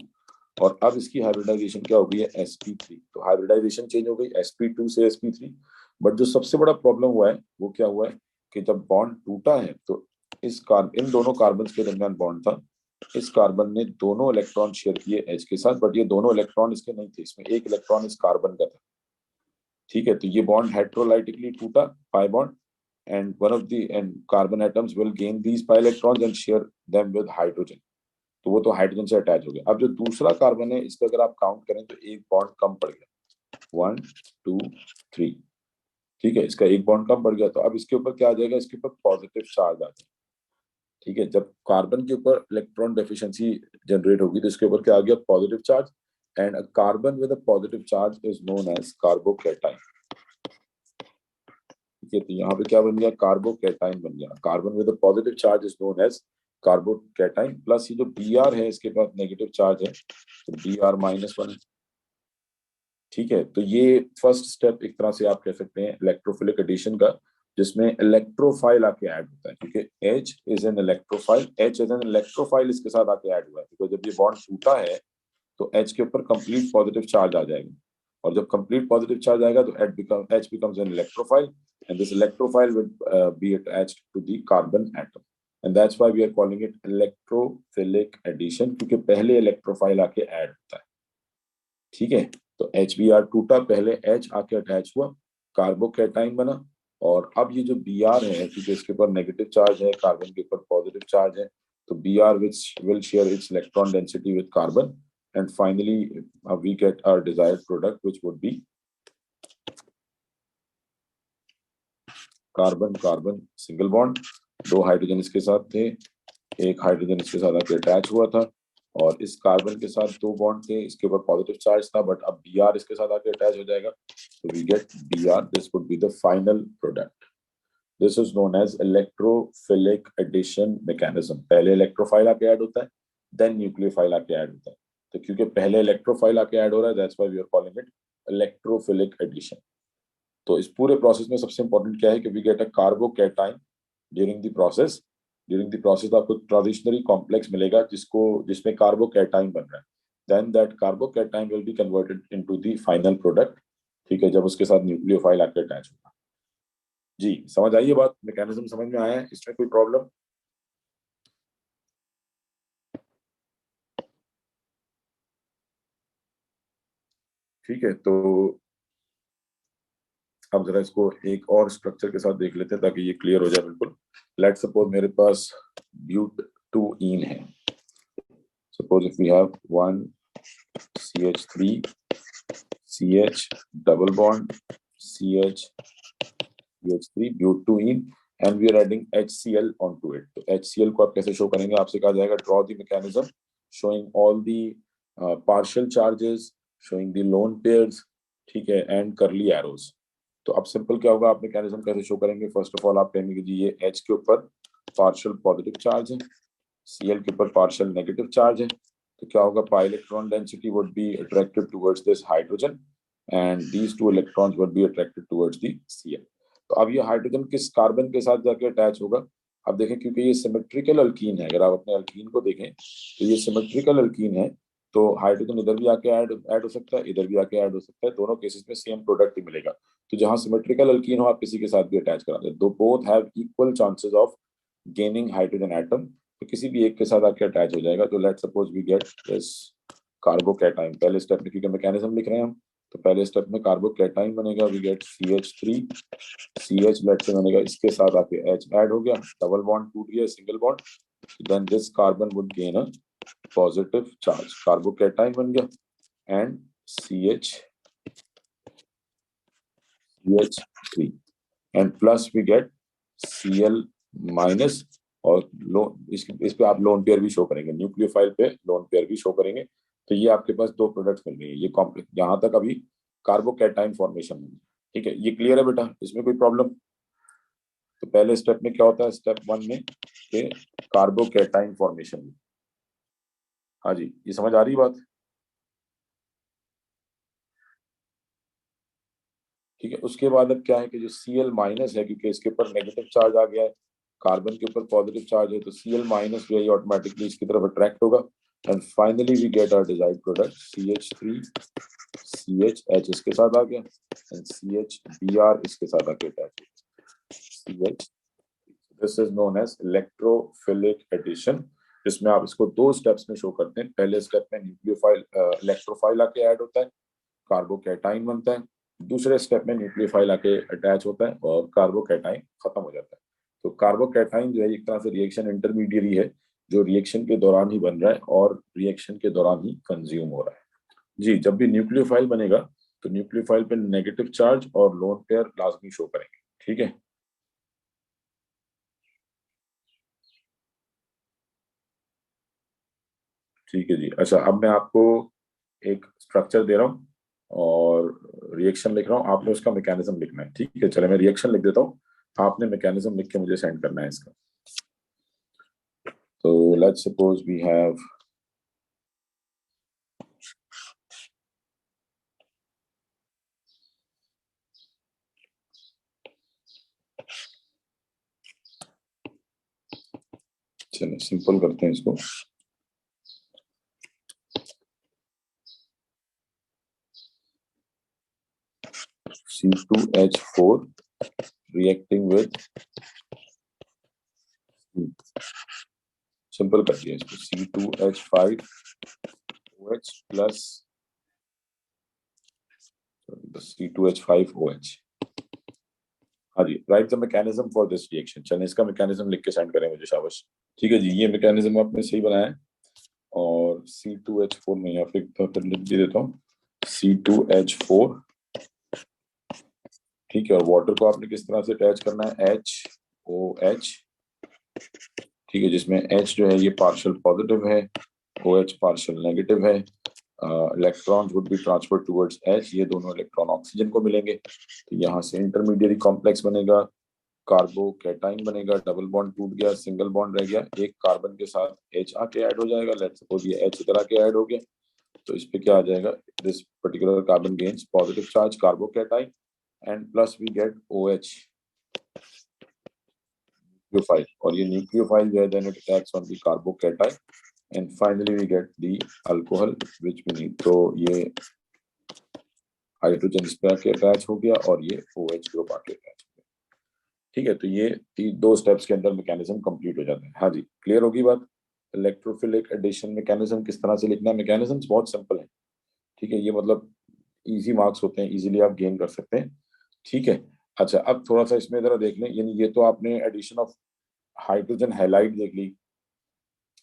और अब इसकी हाइब्रिडाइजेशन क्या हो गई है, sp3। तो हाइब्रिडाइजेशन चेंज हो गई sp2 से sp3। बट जो सबसे बड़ा प्रॉब्लम हुआ है वो क्या हुआ है कि जब बॉन्ड टूटा है तो इन दोनों कार्बन के दरमियान बॉन्ड था, इस कार्बन ने दोनों इलेक्ट्रॉन शेयर किए H के साथ, बट ये दोनों इलेक्ट्रॉन इसके नहीं थे, इसमें एक इलेक्ट्रॉन इस कार्बन का था, ठीक है। तो ये बॉन्ड हेट्रोलाइटिकली टूटा, pi bond, and one of the end carbon atoms will gain these pi electrons and share them with hydrogen. तो वो तो हाइड्रोजन से अटैच हो गया। अब जो दूसरा कार्बन है इसका अगर आप काउंट करें तो एक बॉन्ड कम पड़ गया, 1 2 3, ठीक है, इसका एक बॉन्ड कम पड़ गया। तो अब इसके ऊपर क्या आ जाएगा, इसके ऊपर पॉजिटिव चार्ज आ जाएगा, ठीक है। जब कार्बन के ऊपर इलेक्ट्रॉन डेफिशिएंसी जनरेट होगी तो इसके ऊपर क्या आ गया, positive charge, and a carbon with a positive charge is known as carbocation, ठीक है। तो यहाँ पे क्या बन गया, कार्बोकैटाइन बन गया। Carbon with a positive charge is known as carbocation, plus ये जो Br है इसके पास नेगेटिव चार्ज है, तो Br-1 है, ठीक है। तो ये फर्स्ट स्टेप एक तरह से आप कह सकते हैं इलेक्ट्रोफिलिक एडिशन का, जिसमें इलेक्ट्रोफाइल आके ऐड होता है, क्योंकि H is an electrophile, H is an electrophile इसके साथ आके ऐड हुआ है, बिकॉज जब ये बॉन्ड टूटा है तो H के ऊपर कंप्लीट पॉजिटिव चार्ज आ जाएगा, और जब कंप्लीट पॉजिटिव चार्ज आएगा तो H becomes an electrophile, and this electrophile will be attached to the carbon atom, and that's why we are calling it electrophilic addition, क्योंकि पहले इलेक्ट्रोफाइल आके ऐड होता है, ठीक है। तो HBr टूटा, पहले H आके अटैच हुआ, कार्बोकैटाइन बना, और अब ये जो Br है क्योंकि इसके ऊपर नेगेटिव चार्ज है, कार्बन के ऊपर पॉजिटिव चार्ज है, तो Br will share its electron density with carbon, and finally we get our desired product, which would be carbon carbon single bond, दो हाइड्रोजन इसके साथ थे, एक हाइड्रोजन इसके साथ आके अटैच हुआ था, और इस कार्बन के साथ दो बॉन्ड थे, इसके ऊपर पॉजिटिव चार्ज था, बट अब Br इसके साथ आके अटैच हो जाएगा, तो we get Br, this would be the final product. This is known as electrophilic addition mechanism. पहले इलेक्ट्रोफाइल आके ऐड होता है, देन न्यूक्लियोफाइल आके ऐड होता है, तो क्योंकि पहले इलेक्ट्रोफाइल आके ऐड हो रहा है, that's why we are calling it electrophilic addition. तो इस पूरे प्रोसेस में सबसे इंपॉर्टेंट क्या है कि we get a carbocation during the process. During the process आपको ट्रांजिशनरी कॉम्प्लेक्स मिलेगा जिसमें कार्बोकैटाइन बन रहा है, then that carbocation will be converted into the final product, ठीक है, जब उसके साथ न्यूक्लियोफाइल आकर अटैच होगा। जी समझ आई ये बात, मैकेनिज्म समझ में आया है, इसमें कोई प्रॉब्लम? ठीक है, तो अब जरा इसको एक और स्ट्रक्चर के साथ देख लेते हैं ताकि ये क्लियर हो जाए बिल्कुल। लेट सपोज मेरे पास ब्यूट 2 इन है, suppose if we have 1 CH3 CH double bond CH3 butene and we are adding HCl onto it. तो HCl को आप कैसे शो करेंगे, आपसे कहा जाएगा draw the mechanism showing all the partial charges, showing the lone pairs, ठीक है, and curly arrows. तो अब सिंपल क्या होगा, आप मैकेनिज्म कैसे शो करेंगे, फर्स्ट ऑफ ऑल आप कहेंगे कि जी ये H के ऊपर पार्शियल पॉजिटिव चार्ज है, Cl के ऊपर पार्शियल नेगेटिव चार्ज है, तो क्या होगा, पाई electron density would be attracted towards this hydrogen and these two electrons would be attracted towards the Cl. तो अब ये हाइड्रोजन किस कार्बन के साथ जाके अटैच होगा, अब देखें क्योंकि ये सिमेट्रिकल अल्कीन है, अगर आप अपने अल्कीन को देखें तो ये सिमेट्रिकल अल्कीन है, तो हाइड्रोजन इधर भी आके ऐड हो सकता है, इधर भी आके ऐड हो सकता है, दोनों केसेस में सेम प्रोडक्ट ही मिलेगा. तो जहां सिमेट्रिकल अल्कीन हो आप किसी के साथ भी अटैच करा दें, दो both have equal chances of gaining hydrogen atom, तो किसी भी एक के साथ आके अटैच हो जाएगा. तो let's suppose we get this carbocation, पहले स्टेप में क्योंकि मैकेनिज्म लिख रहे हैं हम, तो पहले स्टेप में कार्बोकैटायन बनेगा, we get CH3, CH let's say बनेगा, इसके साथ आके H ऐड हो गया, डबल बॉन्ड टूट गया, single bond, then this carbon would gain a positive charge, carbocation बन गया, and CH3 and plus we get Cl minus, और इस पे आप लोन पेयर भी शो करेंगे, न्यूक्लियोफाइल पे लोन पेयर भी शो करेंगे, तो ये आपके पास दो प्रोडक्ट्स मिल गए, ये कॉम्प्लेक्स, यहाँ तक अभी कार्बोकैटायन फॉर्मेशन में. ठीक है, ये क्लियर है बेटा, इसमें कोई प्रॉब्लम. तो पहले स्टेप में क्या होता है, स्टेप 1 में के कार्बोकैटायन फॉर्मेशन में. हाँ जी, ये समझ आ रही बात. ठीक है, उसके बाद अब क्या है कि जो Cl माइनस है, क्योंकि इसके ऊपर नेगेटिव चार्ज आ गया है, कार्बन के ऊपर पॉजिटिव चार्ज है, तो Cl माइनस जो है ऑटोमेटिकली इसकी तरफ अट्रैक्ट होगा, and finally we get our desired product CH3, CH इसके साथ आ गया, एंड CHBr इसके साथ आके अटैच है, CH. This is known as electrophilic addition, जिसमें आप इसको दो स्टेप्स में शो करते हैं. पहले स्टेप में न्यूक्लियोफाइल इलेक्ट्रोफाइल आके ऐड होता है, कार्बोकैटायन बनता है, दूसरे स्टेप में न्यूक्लियोफाइल आके अटैच होता है और कार्बोकैटायन खत्म हो जाता है. तो कार्बोकैटायन जो है एक तरह से रिएक्शन इंटरमीडिएट है, जो रिएक्शन के दौरान ही बन रहा है और रिएक्शन के दौरान ही कंज्यूम हो रहा है. जी, जब भी न्यूक्लियोफाइल बनेगा तो न्यूक्लियोफाइल पे नेगेटिव चार्ज और लोन पेयर लाजमी शो करेंगे. ठीक है, ठीक है जी. अच्छा, अब मैं आपको एक स्ट्रक्चर दे रहा हूँ और रिएक्शन लिख रहा हूँ, आपने उसका मैकेनिज्म लिखना है. ठीक है, चले मैं रिएक्शन लिख देता हूँ, आपने मैकेनिज्म लिख के मुझे सेंड करना है इसका. तो लेट्स सपोज वी हैव चलो सिंपल करते हैं इसको. C2H4 reacting with, सिंपल कर दिया इसको, C2H5OH प्लस C2H5OH. हाँ जी, write the mechanism for this reaction. चलिए इसका मैकेनिज्म लिख के सेंड करें मुझे, शाबाश. ठीक है जी, ये मैकेनिज्म आपने सही बनाया है, और C2H4 में या फिर लिख दे देता हूँ C2H4. ठीक है, और वाटर को आपने किस तरह से अटैच करना है, HOH. ठीक है, जिसमें H जो है ये पार्शियल पॉजिटिव है, OH पार्शियल नेगेटिव है, electrons would be transfer towards H, ये दोनों इलेक्ट्रॉन ऑक्सीजन को मिलेंगे, तो यहाँ से इंटरमीडिएट कॉम्प्लेक्स बनेगा, कार्बोकैटायन बनेगा, डबल बॉन्ड टूट गया, सिंगल बॉन्ड रह गया, एक कार्बन के साथ H आके ऐड हो जाएगा, लेट्स सपोज ये H इधर आके ऐड हो गया, तो इस पे क्या आ जाएगा, this particular carbon gains positive charge carbocation, and plus we get OH nucleophile, और ये न्यूक्लियोफाइल जो है then it attacks on the carbocation, and finally we get the alcohol which we need. तो ये हाइड्रोजन इस पे आके अटैच हो गया और ये OH ग्रुप आके अटैच हो गया. ठीक है, तो ये दो स्टेप्स के अंदर मैकेनिज्म कंप्लीट हो जाता है. हाँ जी, क्लियर होगी बात. इलेक्ट्रोफिलिक एडिशन मैकेनिज्म किस तरह से लिखना है, मैकेनिज्म बहुत सिंपल है. ठीक है, ये मतलब इजी मार्क्स होते हैं, इजीली आप गेन कर सकते हैं. ठीक है. अच्छा, अब थोड़ा सा इसमें जरा देख लें, यानी ये तो आपने एडिशन ऑफ हाइड्रोजन हैलाइड देख ली,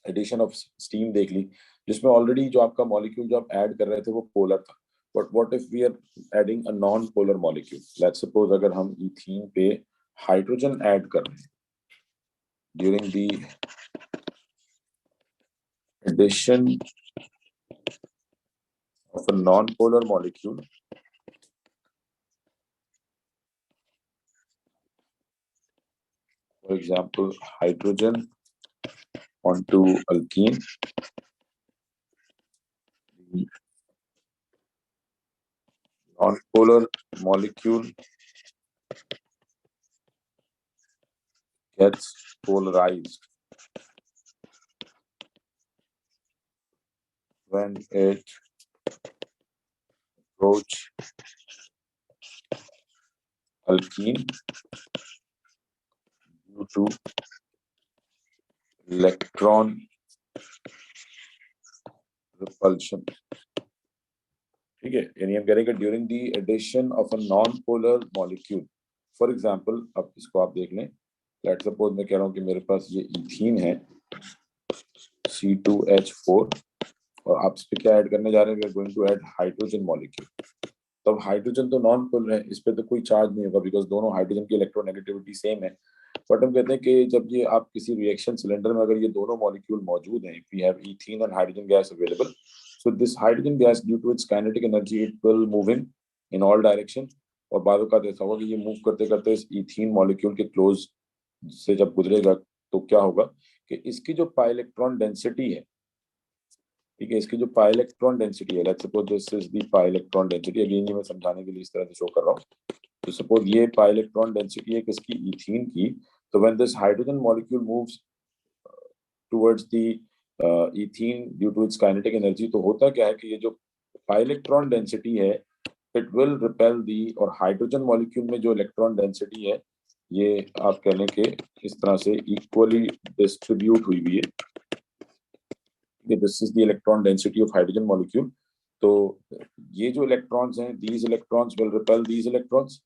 एडिशन ऑफ स्टीम देख ली, जिसमें ऑलरेडी जो आपका मॉलिक्यूल जो आप ऐड कर रहे थे वो पोलर था, But what if we are adding a non-polar molecule? Let's suppose अगर हम ethene पे hydrogen add कर रहे हैं during the addition of a non-polar molecule, for example, hydrogen onto alkene. The non-polar molecule gets polarized when it approach alkene due to electron repulsion. ठीक है, यानी हम कह रहे हैं कि during the addition of a non polar molecule, for example अब इसको आप देख लें, लेट्स सपोज मैं कह रहा हूं कि मेरे पास ये इथीन है C2H4 और आप इस पे क्या ऐड करने जा रहे हैं, we are going to add hydrogen molecule. तब हाइड्रोजन तो नॉन पोलर है, इस पे तो कोई चार्ज नहीं होगा बिकॉज दोनों हाइड्रोजन की इलेक्ट्रोनेगेटिविटी सेम है। बट हम कहते हैं कि जब ये आप किसी रिएक्शन सिलेंडर में अगर ये दोनों मॉलिक्यूल मौजूद हैं, we have ethene and hydrogen gas available, so this hydrogen gas due to its kinetic energy it will move in all direction, और बाद में ऐसा होगा कि ये मूव करते करते इस ईथीन मॉलिक्यूल के क्लोज से जब गुजरेगा तो क्या होगा कि इसकी जो पाई इलेक्ट्रॉन डेंसिटी है, ठीक है, इसकी जो पाई इलेक्ट्रॉन डेंसिटी है, let's suppose this is the pi electron density, again ये मैं समझाने के लिए इस तरह से शो कर रहा हूँ। तो सपोज ये पाई इलेक्ट्रॉन डेंसिटी है किसकी, ईथीन की। तो when this hydrogen molecule moves towards the ethene due to its kinetic energy, तो होता क्या है कि ये जो पाई इलेक्ट्रॉन डेंसिटी है इट विल रिपेल दी, और हाइड्रोजन मॉलिक्यूल में जो इलेक्ट्रॉन डेंसिटी है ये आप कह लें कि इस तरह से इक्वली डिस्ट्रीब्यूट हुई है। This is the electron density of hydrogen molecule. तो ये जो इलेक्ट्रॉन्स हैं, these electrons will repel these electrons.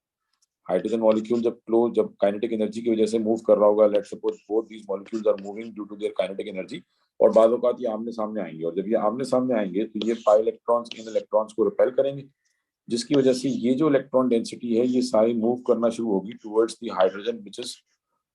Hydrogen molecule जब काइनेटिक एनर्जी की वजह से मूव कर रहा होगा, let's suppose both these molecules are moving due to their kinetic energy, और बाद औक़ात ये आमने सामने आएंगे, और जब ये आमने सामने आएंगे तो ये पाई इलेक्ट्रॉन्स इन इलेक्ट्रॉन्स को रिपेल करेंगे, जिसकी वजह से ये जो इलेक्ट्रॉन डेंसिटी है ये सारी मूव करना शुरू होगी towards the hydrogen which is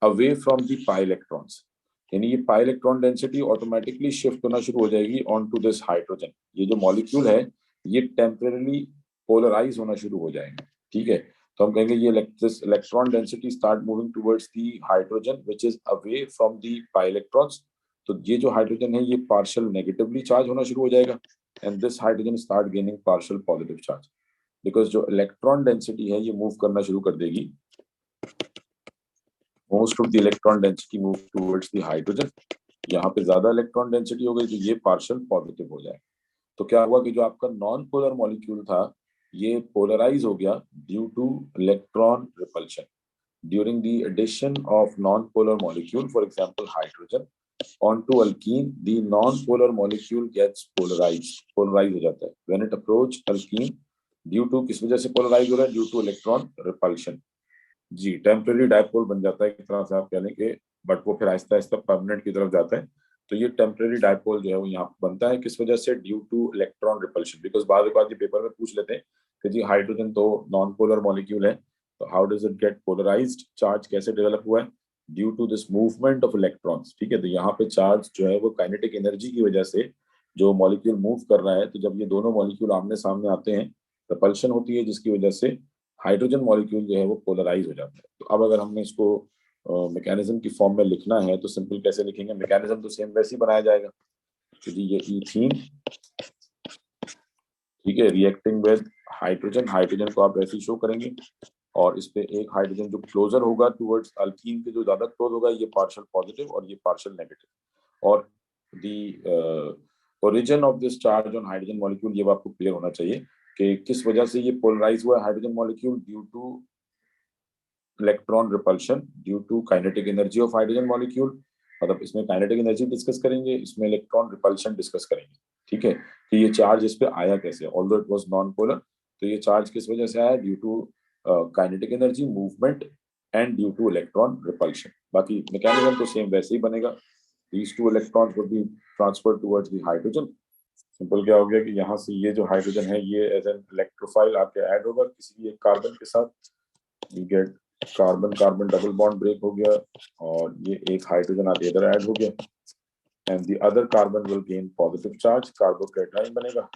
away from the pi electrons. यानी ये पाई इलेक्ट्रॉन डेंसिटी ऑटोमेटिकली शिफ्ट होना शुरू हो जाएगी ऑन टू दिस हाइड्रोजन। ये जो मॉलिक्यूल है ये टेम्परेली पोलराइज होना शुरू हो जाएंगे, ठीक है। तो हम कहेंगे ये this electron density start moving towards the hydrogen which is away from the pi electrons. तो ये जो हाइड्रोजन है ये पार्शियल नेगेटिवली चार्ज होना शुरू हो जाएगा, and this hydrogen start gaining partial positive charge, because जो इलेक्ट्रॉन डेंसिटी है ये मूव करना शुरू कर देगी, most of the electron density move towards the hydrogen. यहाँ पे ज्यादा इलेक्ट्रॉन डेंसिटी हो गई तो ये पार्शियल पॉजिटिव हो जाए। तो क्या हुआ कि जो आपका नॉन पोलर मॉलिक्यूल था ये पोलराइज हो गया due to electron repulsion during the addition of non polar molecule, for example hydrogen onto alkene, the non-polar molecule gets polarize हो जाता है when it approach alkene due to, किस वजह से पोलराइज हो रहा है, due to electron repulsion. Ji, temporary dipole बन जाता है एक तरह से आप कह लें कि, बट वो फिर आहिस्ता आहिस्ता परमानेंट की तरफ जाता है। तो ये टेम्परेरी डायपोल जो है वो यहाँ बनता है किस वजह से, due to electron repulsion. Because बाद ये पेपर में पूछ लेते हैं कि जी हाइड्रोजन तो नॉन पोलर मॉलिक्यूल है, तो how does it get polarized, charge कैसे डेवलप हुआ है, due to this movement of electrons, ठीक है। तो यहाँ पे चार्ज जो है वो काइनेटिक एनर्जी की वजह से जो मॉलिक्यूल मूव कर रहा है, तो जब ये दोनों मॉलिक्यूल आमने सामने आते हैं रिपल्शन होती है, जिसकी वजह से हाइड्रोजन मॉलिक्यूल जो है वो पोलराइज हो जाता है। तो अब अगर हमने इसको मैकेनिज्म की फॉर्म में लिखना है तो सिंपल कैसे लिखेंगे, मैकेनिज्म तो सेम वैसे ही बनाया जाएगा। तो जी ये ईथीन, ठीक है, रिएक्टिंग विद हाइड्रोजन, हाइड्रोजन को आप ऐसे ही शो करेंगे, और इस पे एक हाइड्रोजन जो क्लोजर होगा टुवर्ड्स अल्कीन के, जो ज्यादा क्लोज होगा, ये पार्शियल पॉजिटिव और ये पार्शियल नेगेटिव। और the origin of this charge on hydrogen molecule ये आपको क्लियर होना चाहिए कि किस वजह से ये पोलराइज हुआ है hydrogen molecule, due to electron repulsion due to kinetic energy of hydrogen molecule. मतलब इसमें काइनेटिक एनर्जी डिस्कस करेंगे, इसमें इलेक्ट्रॉन रिपल्शन डिस्कस करेंगे, ठीक है। कि ये चार्ज इस पे आया कैसे, although it was non polar, तो ये चार्ज किस वजह से आया, due to kinetic energy movement and due to electron repulsion. बाकी मैकेनिज्म तो सेम वैसे ही बनेगा, these two electrons would be transferred towards the hydrogen simple क्या हो गया कि यहाँ से ये जो हाइड्रोजन है ये एज एन इलेक्ट्रोफाइल आके ऐड होगा किसी एक कार्बन के साथ, you get carbon carbon double bond break हो गया और ये एक हाइड्रोजन आगे इधर ऐड हो गया and the other carbon will gain positive charge, carbocation बनेगा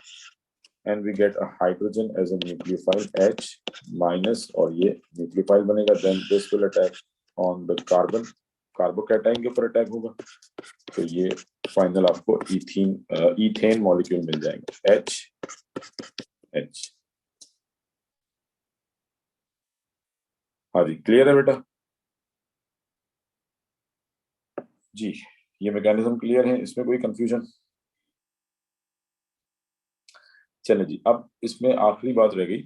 and we get a hydrogen as a nucleophile H minus और ये nucleophile बनेगा, then this will attack on the carbon, carbocation के ऊपर अटैक होगा तो ये फाइनल आपको इथेन मॉलिक्यूल मिल जाएंगे H। हाँ जी, क्लियर है बेटा जी, ये मैकेनिज्म क्लियर है, इसमें कोई कंफ्यूजन? चले जी, अब इसमें आखिरी बात रह गई,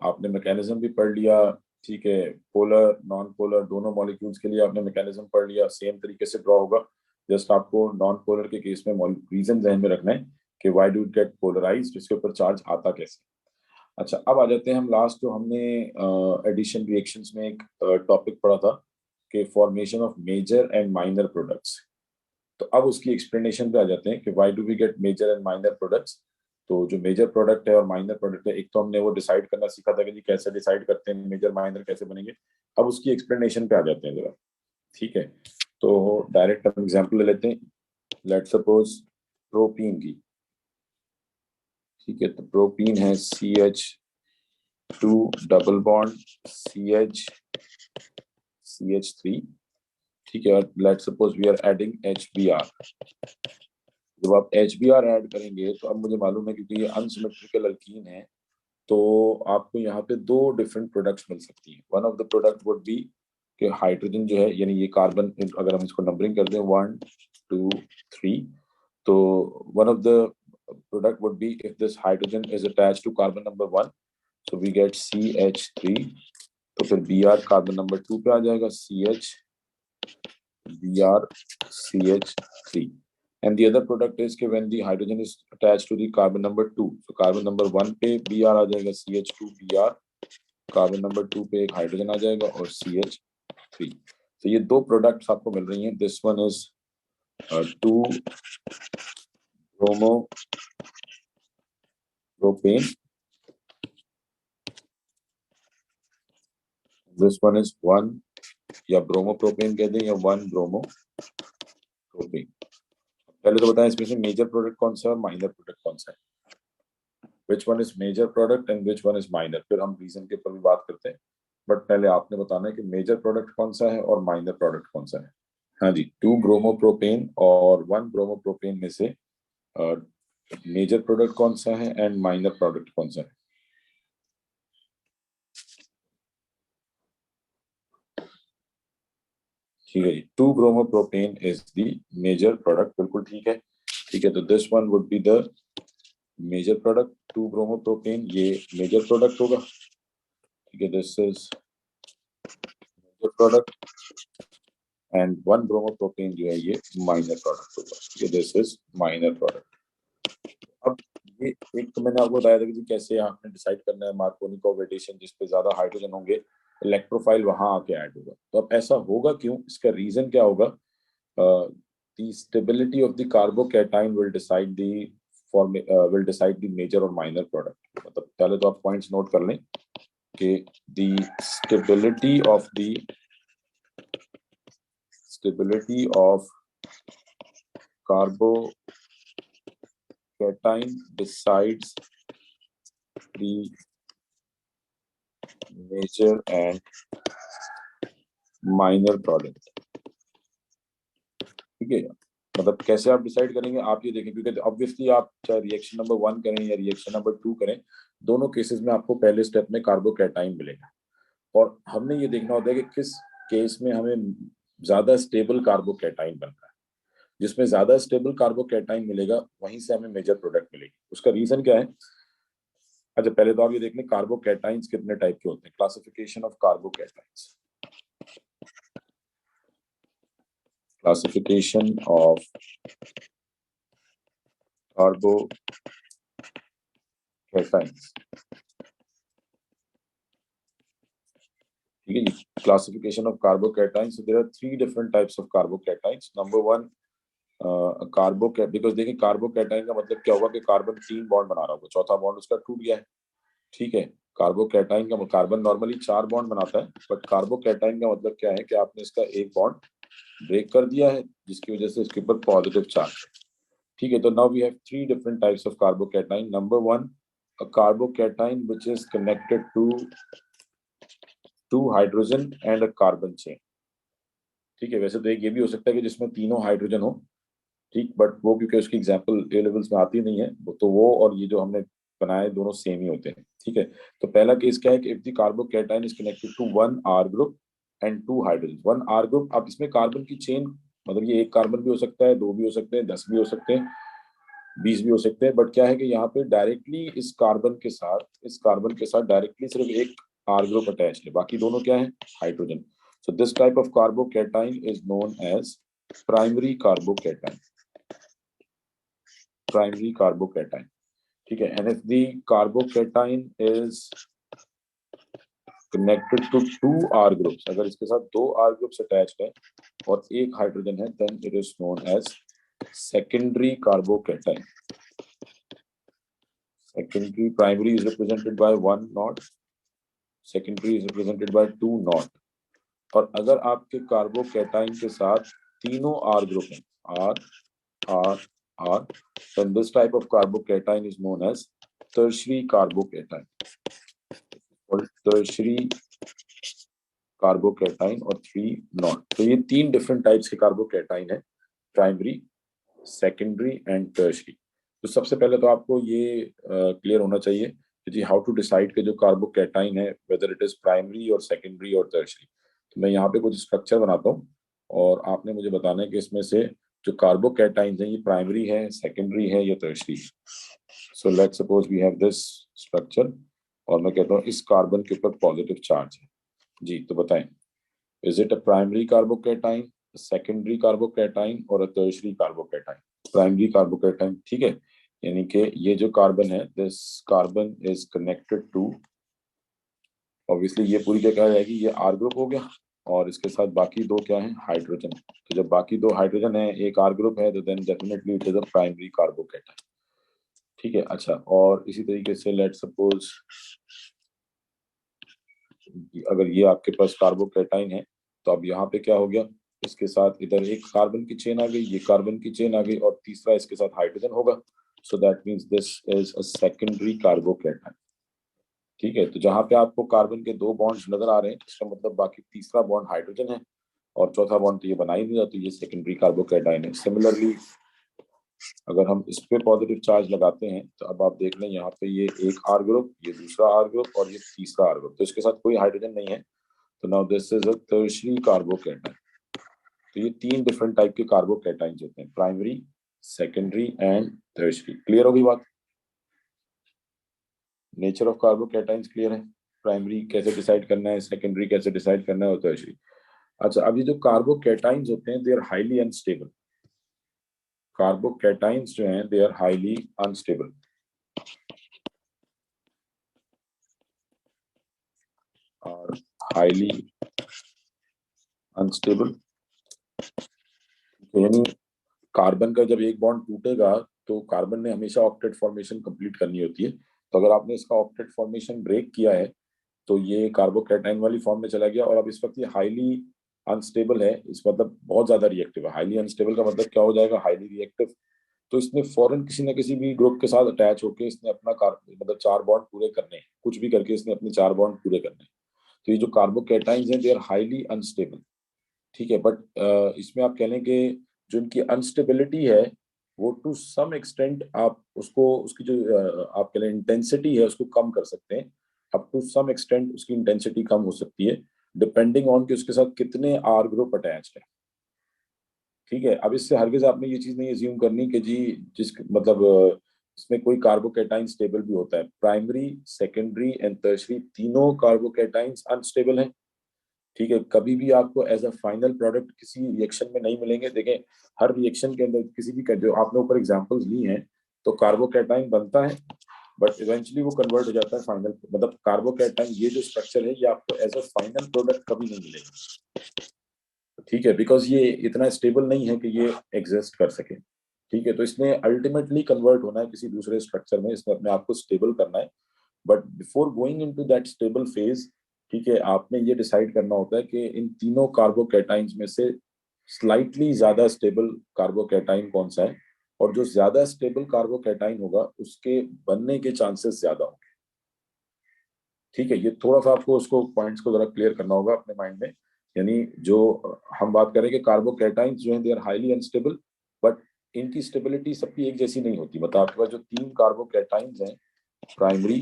आपने मैकेनिज्म भी पढ़ लिया, ठीक है, पोलर नॉन पोलर दोनों मॉलिक्यूल्स के लिए आपने मैकेनिज्म पढ़ लिया, सेम तरीके से ड्रॉ होगा, जस्ट आपको नॉन पोलर के केस में रीजन ज़हन में रखना है कि why do it get polarized, इसके ऊपर चार्ज आता कैसे। अच्छा, अब आ जाते हैं हम लास्ट जो हमने एडिशन रिएक्शंस में एक टॉपिक पढ़ा था कि formation of major and minor products, तो अब उसकी एक्सप्लेनेशन पे आ जाते हैं कि why do we get major and minor products. तो जो मेजर प्रोडक्ट है और माइनर प्रोडक्ट है, एक तो हमने वो डिसाइड करना सीखा था कि जी कैसे डिसाइड करते हैं मेजर माइनर कैसे बनेंगे, अब उसकी एक्सप्लेनेशन पे आ जाते हैं जरा, ठीक है। तो डायरेक्ट हम एग्जांपल ले लेते हैं, लेट सपोज प्रोपीन की, ठीक है, तो प्रोपीन है CH2 डबल बॉन्ड CH3, ठीक है, और let suppose we are adding HBr। जब आप HBr ऐड करेंगे तो अब मुझे मालूम है क्योंकि ये अनसिमेट्रिकल अल्कीन है तो आपको यहाँ पे दो डिफरेंट प्रोडक्ट्स मिल सकती हैं। One of the product would B कि हाइड्रोजन जो है यानी ये कार्बन, अगर हम इसको नंबरिंग कर दें 1 2 3, तो one of the product would be if this hydrogen is attached to carbon number 1, so we get CH3, तो फिर Br कार्बन नंबर 2 पे आ जाएगा CH Br CH3, and the other product is कि when the hydrogen is attached to the carbon number 2, so carbon number 1 पे Br आ जाएगा CH2 Br, carbon number 2 पे एक hydrogen आ जाएगा और CH3, तो ये दो प्रोडक्ट्स आपको मिल रही हैं। This one is 2 bromo propane, this one is 1 या ब्रोमो प्रोपेन कह दें या 1 ब्रोमो प्रोपेन। पहले तो बताएं इसमें से मेजर प्रोडक्ट कौन सा है और माइनर प्रोडक्ट कौन सा है, which one is major product and which one is minor, फिर हम रीजन के ऊपर भी बात करते हैं, बट पहले आपने बताना है कि मेजर प्रोडक्ट कौन सा है और माइनर प्रोडक्ट कौन सा है। हाँ जी, 2 ब्रोमोप्रोपेन और 1 ब्रोमोप्रोपेन में से मेजर प्रोडक्ट कौन सा है एंड माइनर प्रोडक्ट कौन सा है। ठीक है जी, 2 bromopropane is the major product, बिल्कुल ठीक है, ठीक है, तो this one would be the major product, 2 bromopropane ये मेजर प्रोडक्ट होगा, ठीक है, this is major product and 1 bromopropane जो है ये माइनर प्रोडक्ट होगा, ये दिस इज माइनर प्रोडक्ट। अब ये एक तो मैंने आपको बताया था कि कैसे आपने डिसाइड करना है मार्कोनी कोऑर्डिनेशन, जिस पे ज्यादा हाइड्रोजन होंगे इलेक्ट्रोफाइल वहां आके ऐड होगा, तो अब ऐसा होगा क्यों, इसका रीजन क्या होगा, the stability of the carbocation will decide the major और माइनर प्रोडक्ट। मतलब पहले तो आप पॉइंट्स नोट कर लें कि the stability of carbocation decides the major and minor product, ठीक है। मतलब कैसे आप डिसाइड करेंगे, आप ये देखें, क्योंकि ऑब्वियसली आप चाहे रिएक्शन नंबर 1 करें या रिएक्शन नंबर 2 करें, दोनों केसेस में आपको पहले स्टेप में कार्बोकैटायन मिलेगा और हमने ये देखना होता है कि किस केस में हमें ज्यादा स्टेबल कार्बोकैटायन बन रहा है, जिसमें ज्यादा स्टेबल कार्बोकैटायन मिलेगा वहीं से हमें मेजर प्रोडक्ट मिलेगी। उसका रीजन क्या है, अच्छा पहले तो आप ये देख लें कार्बोकैटाइंस कितने टाइप के होते हैं, classification of carbocations, classification of carbocations, ठीक है जी, classification of carbocations, there are 3 different types of carbocations. Number 1 because देखिए कार्बोकैटाइन का मतलब क्या होगा कि कार्बन 3 बॉन्ड बना रहा होगा, चौथा बॉन्ड उसका टूट गया है। ठीक है, कार्बोकैटाइन का कार्बन नॉर्मली 4 बॉन्ड बनाता है, बट कार्बोकैटाइन का मतलब क्या है कि आपने इसका एक बॉन्ड ब्रेक कर दिया है, जिसकी वजह से इसके ऊपर पॉजिटिव चार्ज है। ठीक है, तो now we have 3 different types of carbocation. Number 1, a carbocation which is connected to hydrogen and a carbon chain. ठीक है, वैसे तो एक ये भी हो सकता है कि जिसमें तीनों हाइड्रोजन हो, ठीक, बट वो क्योंकि उसकी एग्जाम्पल ए लेवल्स में आती नहीं है, तो वो और ये जो हमने बनाए दोनों सेम ही होते हैं। ठीक है, तो पहला केस क्या है कि if the carbocation is connected to 1 R group and 2 hydrogen. 1 R group, अब इसमें कार्बन की चेन मतलब ये एक कार्बन भी हो सकता है, 2 भी हो सकते हैं, 10 भी हो सकते हैं, 20 भी हो सकते हैं, बट क्या है कि यहाँ पे डायरेक्टली इस कार्बन के साथ डायरेक्टली सिर्फ एक आर ग्रुप अटैच है, बाकी दोनों क्या है, hydrogen. So this type of carbocation is known as primary carbocation. Primary carbocation, ठीक है। And if the carbocation is connected to 2 R groups, अगर इसके साथ 2 आर ग्रुप्स अटैच्ड है और एक हाइड्रोजन है, then it is known as secondary carbocation. Secondary, primary is represented by 1 not, secondary is represented by 2 not. और अगर आपके कार्बोकैटाइन के साथ तीनों आर ग्रुप हैं, R R R, then this type of carbocation is known as tertiary carbocation, और tertiary carbocation और 3 not. तो ये 3 डिफरेंट टाइप्स के कार्बोकैटाइन है, प्राइमरी, सेकेंडरी एंड टर्शरी। तो सबसे पहले तो आपको ये क्लियर होना चाहिए कि जी हाउ टू डिसाइड कि जो कार्बोकैटाइन है वेदर इट इज प्राइमरी और सेकेंडरी और टर्शरी। तो मैं यहाँ पे कुछ स्ट्रक्चर बनाता हूँ और आपने मुझे बताना है कि इसमें से जो कार्बोकैटाइन है ये प्राइमरी है, सेकेंडरी है या टर्शरी है। So let's suppose we have this structure और मैं कहता हूँ इस कार्बन के ऊपर पॉजिटिव चार्ज है जी, तो बताएं, is it a primary carbocation, secondary carbocation और a tertiary carbocation? Primary carbocation, ठीक है। यानी कि ये जो कार्बन है, this carbon is connected to, obviously ये पूरी क्या जाएगी, ये आर ग्रुप हो गया और इसके साथ बाकी दो क्या है, हाइड्रोजन। तो जब बाकी दो हाइड्रोजन है, एक आर ग्रुप है, तो then definitely it is a primary carbocation. ठीक है, अच्छा, और इसी तरीके से लेट सपोज अगर ये आपके पास कार्बोकैटाइन है, तो अब यहाँ पे क्या हो गया, इसके साथ इधर एक कार्बन की चेन आ गई, ये कार्बन की चेन आ गई और तीसरा इसके साथ हाइड्रोजन होगा। सो that means this is a secondary carbocation. ठीक है, तो जहां पे आपको कार्बन के 2 बॉन्ड्स नजर आ रहे हैं, इसका मतलब बाकी तीसरा बॉन्ड हाइड्रोजन है और चौथा बॉन्ड तो ये बना ही नहीं जाता, ये सेकेंडरी कार्बोकैटाइन है। सिमिलरली अगर हम इस पे पॉजिटिव चार्ज लगाते हैं, तो अब आप देख लें यहाँ पे ये एक आर ग्रुप, ये दूसरा आर ग्रुप और ये तीसरा आर ग्रुप, तो इसके साथ कोई हाइड्रोजन नहीं है। तो now this is a tertiary carbocation. तो ये 3 डिफरेंट टाइप के कार्बोकैटाइन्स होते हैं, primary, secondary and tertiary. Clear होगी बात? नेचर ऑफ कार्बोकैटाइन्स क्लियर है, प्राइमरी कैसे डिसाइड करना है, सेकेंडरी कैसे डिसाइड करना है और टर्शरी। अच्छा, अब ये जो कार्बोकैटाइन्स होते हैं, दे आर हाईली अनस्टेबल। कार्बोकैटाइन्स जो हैं, दे आर हाईली अनस्टेबल। और हाईली अनस्टेबल, यानी कार्बन का जब एक बॉन्ड टूटेगा तो कार्बन ने हमेशा ऑक्टेट फॉर्मेशन कंप्लीट करनी होती है। तो अगर आपने इसका ऑक्टेट फॉर्मेशन ब्रेक किया है, तो ये कार्बोकैटाइन वाली फॉर्म में चला गया और अब इस वक्त ये हाईली अनस्टेबल है। इस मतलब बहुत ज्यादा रिएक्टिव है। हाईली अनस्टेबल का मतलब क्या हो जाएगा, हाईली रिएक्टिव। तो इसने फौरन किसी न किसी भी ग्रुप के साथ अटैच होकर इसने अपना मतलब 4 बॉन्ड पूरे करने हैं, कुछ भी करके इसने अपने 4 बॉन्ड पूरे करने हैं। तो ये जो कार्बोकैटाइन्स हैं, दे आर हाईली अनस्टेबल। ठीक है, बट इसमें आप कह लें कि जो इनकी अनस्टेबिलिटी है, वो टू सम एक्सटेंट आप उसको उसकी जो आप कह लें इंटेंसिटी है उसको कम कर सकते हैं। अप टू सम एक्सटेंट उसकी इंटेंसिटी कम हो सकती है, डिपेंडिंग ऑन कि उसके साथ कितने आर ग्रुप अटैच है। ठीक है, अब इससे हरगिज आपने ये चीज नहीं एज्यूम करनी कि जी जिस मतलब इसमें कोई कार्बोकैटाइन स्टेबल भी होता है। प्राइमरी, सेकेंडरी एंड टर्शरी तीनों कार्बोकैटाइन्स अनस्टेबल हैं। ठीक है, कभी भी आपको एज अ फाइनल प्रोडक्ट किसी रिएक्शन में नहीं मिलेंगे। देखें, हर रिएक्शन के अंदर किसी भी जो आपने ऊपर एग्जांपल्स ली हैं, तो कार्बोकैटाइन बनता है बट इवेंचुअली वो कन्वर्ट हो जाता है फाइनल, मतलब कार्बोकैटाइन ये जो स्ट्रक्चर है ये आपको एज अ फाइनल प्रोडक्ट कभी नहीं मिलेगा। ठीक है, बिकॉज ये इतना स्टेबल नहीं है कि ये एग्जिस्ट कर सके। ठीक है, तो इसने अल्टीमेटली कन्वर्ट होना है किसी दूसरे स्ट्रक्चर में, इसने अपने आप को स्टेबल करना है। But before going into that stable phase, ठीक है, आपने ये डिसाइड करना होता है कि इन तीनों कार्बोकैटाइंस में से स्लाइटली ज्यादा स्टेबल कार्बोकैटाइन कौन सा है, और जो ज्यादा स्टेबल कार्बोकैटाइन होगा उसके बनने के चांसेस ज्यादा होंगे। ठीक है, ये थोड़ा सा आपको उसको पॉइंट्स को जरा क्लियर करना होगा अपने माइंड में। यानी जो हम बात करें कि कार्बोकैटाइंस जो है they are highly unstable, but इनकी स्टेबिलिटी सबकी एक जैसी नहीं होती। मतलब आपके पास जो तीन कार्बोकैटाइंस हैं, प्राइमरी,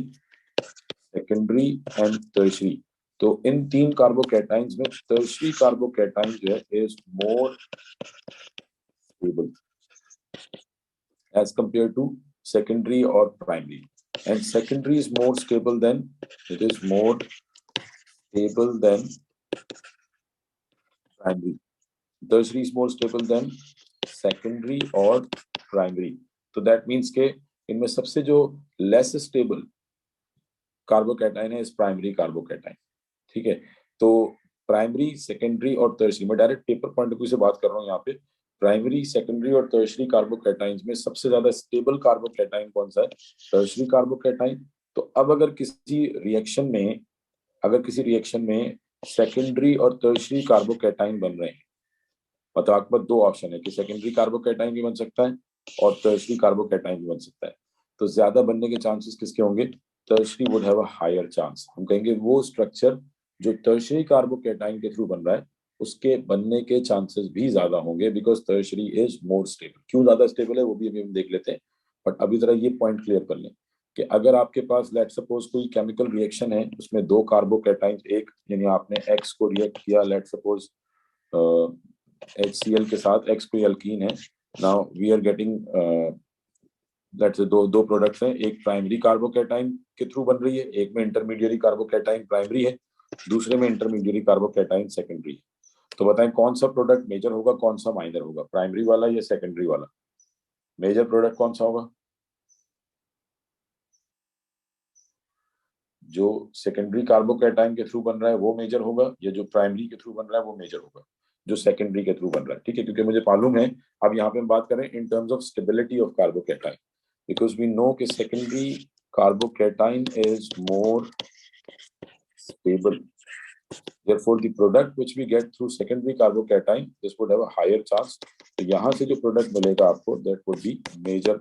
सेकेंडरी एंड टर्शरी, तो इन तीन कार्बोकैटाइंस में टर्शरी कार्बोकैटाइन जो है is more stable as compared to secondary or primary, and secondary is more stable than, it is more stable than primary, tertiary is more stable than secondary or primary। तो that means के इनमें सबसे जो less stable carbocation है इस primary carbocation. ठीक है, तो प्राइमरी, सेकेंडरी और टर्शरी, मैं direct paper point of view से बात कर रहा हूँ यहाँ पे। प्राइमरी, सेकेंडरी और टर्शरी कार्बोकैटाइंस में सबसे ज्यादा स्टेबल कार्बोकैटाइन कौन सा है? Tertiary carbocation. तो अब अगर किसी रिएक्शन में, अगर किसी रिएक्शन में सेकेंडरी और टर्शरी कार्बोकैटाइन बन रहे हैं, मतलब आपके पास दो ऑप्शन है कि सेकेंडरी कार्बोकैटाइन भी बन सकता है और टर्शरी कार्बोकैटाइन भी बन सकता है, तो ज्यादा बनने के चांसेस किसके होंगे? Tertiary would have a higher chance. हम कहेंगे वो स्ट्रक्चर जो टर्शरी कार्बोकैटाइन के थ्रू बन रहा है उसके बनने के चांसेस भी ज्यादा होंगे, because tertiary is more stable. क्यों ज्यादा स्टेबल है वो भी अभी हम देख लेते हैं, बट अभी जरा ये पॉइंट क्लियर कर लें कि अगर आपके पास लेट सपोज कोई केमिकल रिएक्शन है, उसमें दो कार्बोकैटाइन, एक यानी आपने एक्स को रिएक्ट किया, लेट सपोज HCl के साथ, एक्स कोई अल्कीन है, now we are getting let's say दो दो प्रोडक्ट्स हैं, एक प्राइमरी कार्बोकैटाइन के थ्रू बन रही है, एक में इंटरमीडिएरी कार्बोकैटाइन प्राइमरी है, दूसरे में इंटरमीडिएरी कार्बोकैटाइन सेकेंडरी है। तो बताएं कौन सा प्रोडक्ट मेजर होगा, कौन सा माइनर होगा, प्राइमरी वाला या सेकेंडरी वाला? मेजर प्रोडक्ट कौन सा होगा? जो सेकेंडरी कार्बोकैटाइन के थ्रू बन रहा है वो मेजर होगा, या जो प्राइमरी के थ्रू बन रहा है वो मेजर होगा? जो सेकेंडरी के थ्रू बन रहा है। ठीक है, क्योंकि मुझे मालूम है, अब यहाँ पे हम बात करें इन terms of stability of carbocation, because we know कि secondary carbocation is more stable, therefore the product which we get through secondary carbocation this would have a higher chance। तो यहाँ से जो प्रोडक्ट मिलेगा आपको that would be major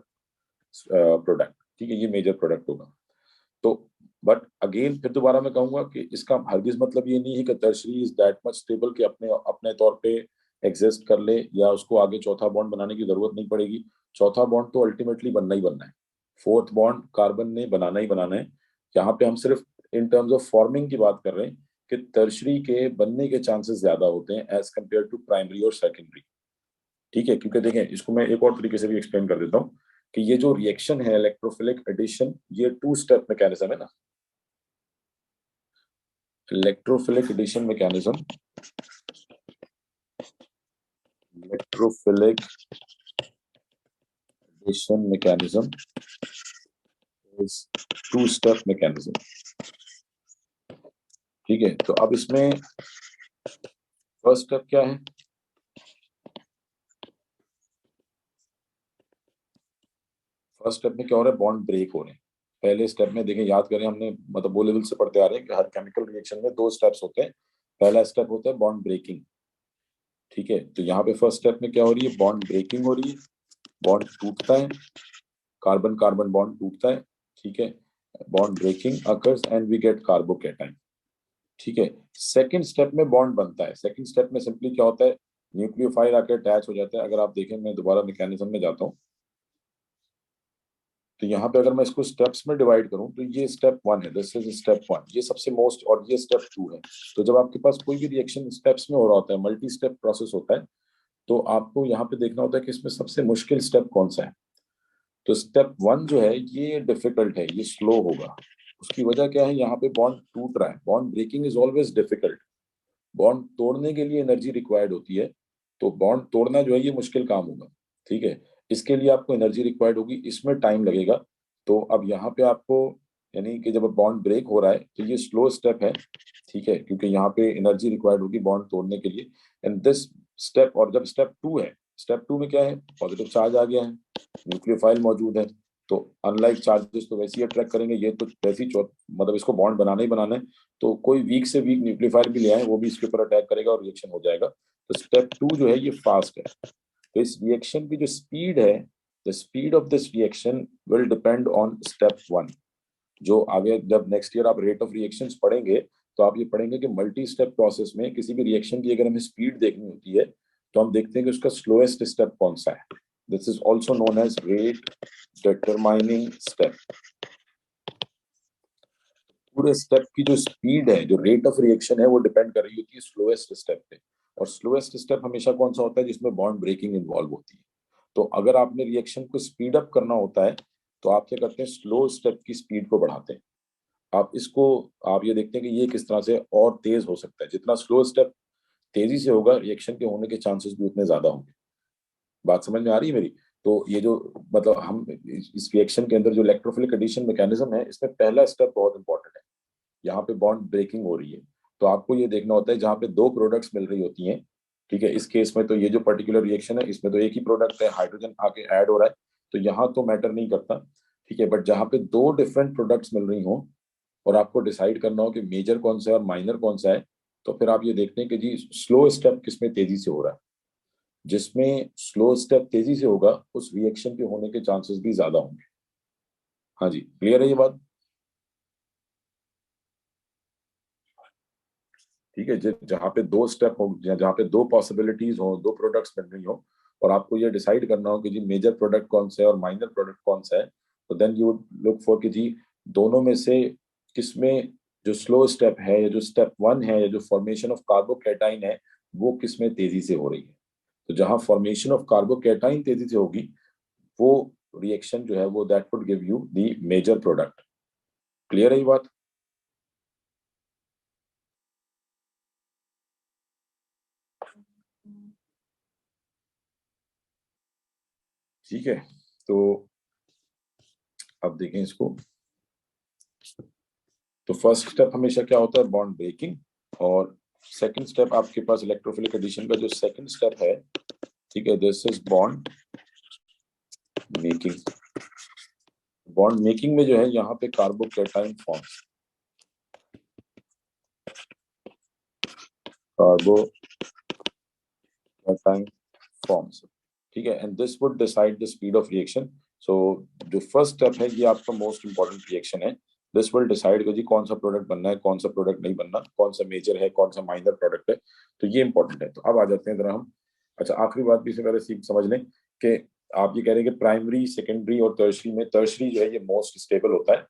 product. ठीक है, ये मेजर प्रोडक्ट होगा। तो बट अगेन फिर दोबारा मैं कहूंगा कि इसका हरगिज मतलब ये नहीं है कि tertiary is that much stable कि अपने अपने तौर पे एग्जिस्ट कर ले, या उसको आगे चौथा बॉन्ड बनाने की जरूरत नहीं पड़ेगी। चौथा बॉन्ड तो अल्टीमेटली बनना ही बनना है, फोर्थ बॉन्ड कार्बन ने बनाना ही बनाना है। यहाँ पे हम सिर्फ इन टर्म्स ऑफ फॉर्मिंग की बात कर रहे हैं कि टर्शरी के बनने के चांसेस ज्यादा होते हैं एज कम्पेयर टू प्राइमरी और सेकेंडरी। ठीक है, क्योंकि देखें इसको मैं एक और तरीके से भी एक्सप्लेन कर देता हूँ कि ये जो रिएक्शन है इलेक्ट्रोफिलिक एडिशन, ये टू स्टेप मैकेनिज्म है ना। Electrophilic addition mechanism, electrophilic addition mechanism is two step mechanism. ठीक है, तो अब इसमें फर्स्ट स्टेप क्या है? फर्स्ट स्टेप में क्या हो रहा है? बॉन्ड ब्रेक हो रहे हैं। पहले स्टेप में देखें, याद करें, हमने मतलब वो लेवल से पढ़ते आ रहे हैं कि हर केमिकल रिएक्शन में दो स्टेप्स होते हैं। पहला स्टेप होता है बॉन्ड ब्रेकिंग। ठीक है, तो यहाँ पे फर्स्ट स्टेप में क्या हो रही है? बॉन्ड ब्रेकिंग हो रही है, बॉन्ड टूटता है, कार्बन कार्बन बॉन्ड टूटता है। ठीक है, bond breaking occurs and we get carbocation. ठीक है, सेकंड स्टेप में बॉन्ड बनता है। सेकंड स्टेप में सिंपली क्या होता है? न्यूक्लियोफाइल आके अटैच हो जाता है। अगर आप देखें, मैं दोबारा मैकेनिज्म में जाता हूँ, तो यहाँ पे अगर मैं इसको स्टेप्स में डिवाइड करूँ तो ये स्टेप वन है, दिस इज स्टेप वन, ये सबसे मोस्ट, और ये स्टेप टू है। तो जब आपके पास कोई भी रिएक्शन स्टेप्स में हो रहा होता है, मल्टी स्टेप प्रोसेस होता है, तो आपको यहाँ पे देखना होता है कि इसमें सबसे मुश्किल स्टेप कौन सा है। तो स्टेप वन जो है ये डिफिकल्ट है, ये स्लो होगा। उसकी वजह क्या है? यहाँ पे बॉन्ड टूट रहा है, bond breaking is always difficult. Bond तोड़ने के लिए एनर्जी रिक्वायर्ड होती है, तो बॉन्ड तोड़ना जो है ये मुश्किल काम होगा। ठीक है, इसके लिए आपको एनर्जी रिक्वायर्ड होगी, इसमें टाइम लगेगा। तो अब यहाँ पे आपको, यानी कि जब बॉन्ड ब्रेक हो रहा है तो ये स्लो स्टेप है, ठीक है, क्योंकि यहाँ पे एनर्जी रिक्वायर्ड होगी बॉन्ड तोड़ने के लिए। एंड दिस स्टेप, और जब स्टेप 2 है, स्टेप 2 में क्या है, पॉजिटिव चार्ज आ गया है, न्यूक्लियोफाइल मौजूद है, तो अनलाइक चार्जेस तो वैसे ही अट्रैक्ट करेंगे, ये तो वैसे ही मतलब इसको बॉन्ड बनाना ही बनाना है, तो कोई वीक से वीक न्यूक्लियोफाइल भी ले आए वो भी इसके ऊपर अटैक करेगा और रिएक्शन हो जाएगा। तो स्टेप 2 जो है ये फास्ट है। तो इस रिएक्शन की जो स्पीड है, the speed of this reaction will depend on step 1। जो आगे जब नेक्स्ट ईयर आप रेट ऑफ रिएक्शंस पढ़ेंगे, तो आप ये पढ़ेंगे कि मल्टी स्टेप प्रोसेस में किसी भी रिएक्शन की अगर हमें स्पीड देखनी होती है, तो हम देखते हैं कि उसका स्लोएस्ट स्टेप कौन सा है। This is also known as rate determining step. पूरे स्टेप की जो स्पीड है, जो रेट ऑफ रिएक्शन है, वो डिपेंड कर रही होती है स्लोएस्ट स्टेप पे। और स्लोएस्ट स्टेप हमेशा कौन सा होता है, जिसमें बॉन्ड ब्रेकिंग इन्वॉल्व होती है। तो अगर आपने रिएक्शन को स्पीड अप करना होता है, तो आप क्या करते हैं, स्लो स्टेप की स्पीड को बढ़ाते हैं। आप इसको, आप ये देखते हैं कि ये किस तरह से और तेज हो सकता है। जितना स्लो स्टेप तेजी से होगा, रिएक्शन के होने के चांसेस भी उतने ज्यादा होंगे। बात समझ में आ रही है मेरी? तो ये जो, मतलब हम इस रिएक्शन के अंदर जो इलेक्ट्रोफिलिक एडिशन मैकेनिज्म है, इसमें पहला स्टेप बहुत इंपॉर्टेंट है। यहाँ पे बॉन्ड ब्रेकिंग हो रही है, तो आपको ये देखना होता है जहाँ पे दो प्रोडक्ट्स मिल रही होती हैं। ठीक है, इस केस में तो ये जो पर्टिकुलर रिएक्शन है, इसमें तो एक ही प्रोडक्ट है, हाइड्रोजन आके ऐड हो रहा है, तो यहाँ तो मैटर नहीं करता। ठीक है, बट जहाँ पे दो डिफरेंट प्रोडक्ट्स मिल रही हों और आपको डिसाइड करना हो कि मेजर कौन सा है और माइनर कौन सा है, तो फिर आप ये देखते हैं कि जी स्लो स्टेप किसमें तेजी से हो रहा है। जिसमें स्लो स्टेप तेजी से होगा, उस रिएक्शन के होने के चांसेस भी ज्यादा होंगे। हाँ जी, क्लियर है ये बात? ठीक है, जहाँ पे दो स्टेप हो, जहाँ पे दो पॉसिबिलिटीज हो, दो प्रोडक्ट्स बन रही हो, और आपको ये डिसाइड करना हो कि जी मेजर प्रोडक्ट कौन सा है और माइनर प्रोडक्ट कौन सा है, तो then you would look for कि जी दोनों में से किसमें जो स्लो स्टेप है, या जो स्टेप 1 है, या जो फॉर्मेशन ऑफ कार्बोकैटाइन है, वो किसमें तेजी से हो रही है। तो जहाँ फॉर्मेशन ऑफ कार्बोकैटाइन तेजी से होगी, वो रिएक्शन जो है वो that would give you the major product. Clear है ये बात? ठीक है, तो अब देखें इसको। तो फर्स्ट स्टेप हमेशा क्या होता है, बॉन्ड ब्रेकिंग। और सेकंड स्टेप आपके पास इलेक्ट्रोफिलिक एडिशन का जो सेकंड स्टेप है, ठीक है, this is bond making. Bond making में जो है, यहाँ पे कार्बोकैटाइन फॉर्म्स, कार्बोकैटाइन फॉर्म्स। ठीक है, and this would decide the speed of reaction. So जो फर्स्ट स्टेप है, ये आपका मोस्ट इंपॉर्टेंट रिएक्शन है। दिस विल डिसाइड कि जी कौन सा प्रोडक्ट बनना है, कौन सा प्रोडक्ट नहीं बनना, कौन सा मेजर है, कौन सा माइनर प्रोडक्ट है। तो ये इंपॉर्टेंट है। तो अब आ जाते हैं जरा हम, अच्छा आखिरी बात भी इससे पहले सीख समझ लें कि आप ये कह रहे हैं कि प्राइमरी, सेकेंडरी और टर्शरी में, टर्शरी जो है ये मोस्ट स्टेबल होता है।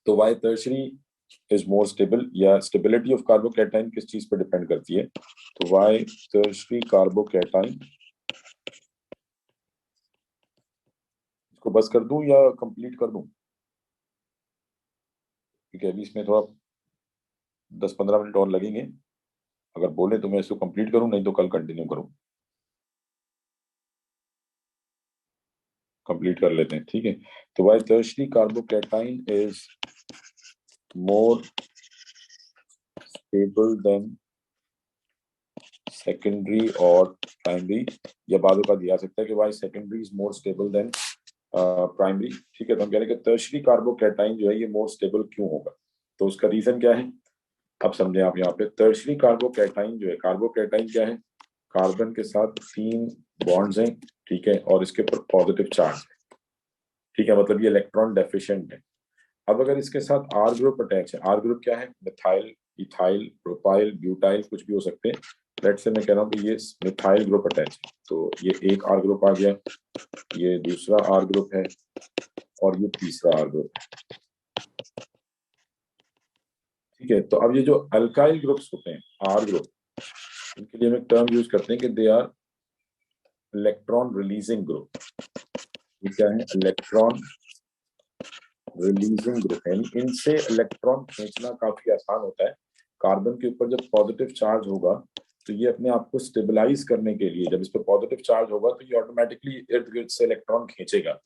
तो why tertiary is more stable, या स्टेबिलिटी ऑफ कार्बोकैटाइन किस चीज पे डिपेंड करती है? तो वाई टर्शरी कार्बोकैटाइन, इसको बस कर दूं या कंप्लीट कर दूं? ठीक है, अभी इसमें थोड़ा 10-15 मिनट और लगेंगे। अगर बोले तो मैं इसको कंप्लीट करूं, नहीं तो कल कंटिन्यू करूं। कंप्लीट कर लेते हैं, ठीक है। तो why tertiary carbocation is more stable than secondary और प्राइमरी, या बादों का दिया सकता है कि why secondary is more stable than primary. ठीक है, तो हम कह रहे हैं कि टर्शरी कार्बोकैटाइन जो है ये मोर स्टेबल क्यों होगा? तो उसका रीजन क्या है, अब समझे आप। यहाँ पे टर्शरी कार्बोकैटाइन जो है, कार्बोकैटाइन क्या है, कार्बन के साथ 3 बॉन्ड्स हैं, ठीक है, और इसके ऊपर पॉजिटिव चार्ज है। ठीक है, मतलब ये इलेक्ट्रॉन डेफिशिएंट है। अब अगर इसके साथ आर ग्रुप अटैच है, आर ग्रुप क्या है, मिथाइल, इथाइल, प्रोपाइल, ब्यूटाइल, कुछ भी हो सकते हैं। लेट से मैं कह रहा हूँ कि ये मिथाइल ग्रुप अटैच है, तो ये एक आर ग्रुप आ गया, ये दूसरा आर ग्रुप है, और ये तीसरा आर ग्रुप है। ठीक है, तो अब ये जो अल्काइल ग्रुप्स होते हैं, आर ग्रुप, इनके लिए हम एक टर्म यूज करते हैं कि they are electron releasing group. ये क्या है, इलेक्ट्रॉन रिलीजिंग ग्रुप है, यानी इनसे इलेक्ट्रॉन खींचना काफी आसान होता है। कार्बन के ऊपर जब पॉजिटिव चार्ज होगा, तो ये अपने आप को स्टेबलाइज करने के लिए, जब इस पर पॉजिटिव चार्ज होगा, तो ये ऑटोमेटिकली इर्द गिर्द से इलेक्ट्रॉन खींचेगा।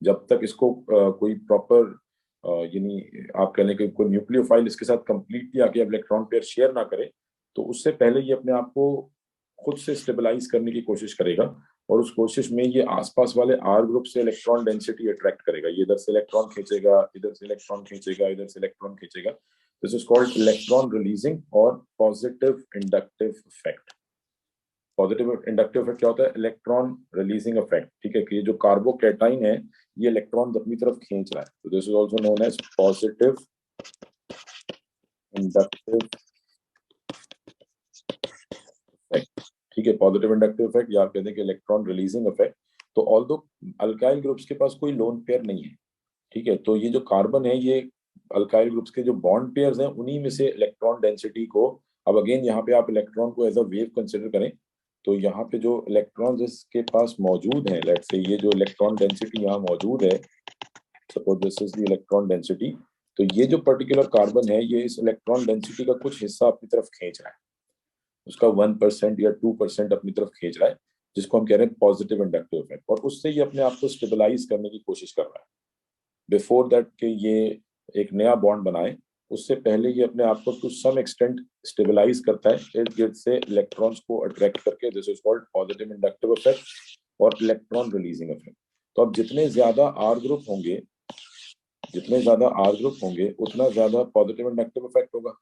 जब तक इसको कोई प्रॉपर यानी आप कह लें कि कोई न्यूक्लियोफाइल इसके साथ कंप्लीटली आके इलेक्ट्रॉन पेयर शेयर ना करे, तो उससे पहले ये अपने आप को खुद से स्टेबलाइज करने की कोशिश करेगा, और उस कोशिश में ये आसपास वाले आर ग्रुप से इलेक्ट्रॉन डेंसिटी अट्रैक्ट करेगा। ये इधर से इलेक्ट्रॉन खींचेगा, इधर से इलेक्ट्रॉन खींचेगा, इधर से इलेक्ट्रॉन खींचेगा। This is called electron releasing और positive inductive effect. Positive inductive effect क्या होता है? Electron releasing effect. ठीक है, कि ये जो कार्बोकैटाइन है ये इलेक्ट्रॉन अपनी तरफ खींच रहा है, तो this is also known as positive inductive effect. ठीक है, पॉजिटिव इंडक्टिव इफेक्ट या आप कहते हैं कि इलेक्ट्रॉन रिलीजिंग इफेक्ट। तो ऑल्दो अल्काइल ग्रुप्स के पास कोई लोन पेयर नहीं है, ठीक है, तो ये जो कार्बन है ये अल्काइल ग्रुप्स के जो बॉन्ड पेयर्स हैं उन्हीं में से इलेक्ट्रॉन डेंसिटी को, अब अगेन यहाँ पे आप इलेक्ट्रॉन को एज अ वेव कंसिडर करें, तो यहाँ पे जो इलेक्ट्रॉन इसके पास मौजूद है, लेट्स से ये जो इलेक्ट्रॉन डेंसिटी यहाँ मौजूद है, suppose this is the electron density, तो ये जो पर्टिकुलर कार्बन है ये इस इलेक्ट्रॉन डेंसिटी का कुछ हिस्सा अपनी तरफ खींच रहा है, उसका 1% या 2% अपनी तरफ खींच रहा है, जिसको हम कह रहे हैं पॉजिटिव इंडक्टिव इफेक्ट, और उससे ये अपने आप को स्टेबलाइज करने की कोशिश कर रहा है। बिफोर दैट कि ये एक नया बॉन्ड बनाए, उससे पहले ये अपने आप को टू सम एक्सटेंट स्टेबलाइज करता है इर्द गिर्द से इलेक्ट्रॉन्स को अट्रैक्ट करके। This is called positive inductive effect और इलेक्ट्रॉन रिलीजिंग इफेक्ट। तो अब जितने ज्यादा आर ग्रुप होंगे, जितने ज्यादा आर ग्रुप होंगे उतना ज्यादा पॉजिटिव इंडक्टिव इफेक्ट होगा,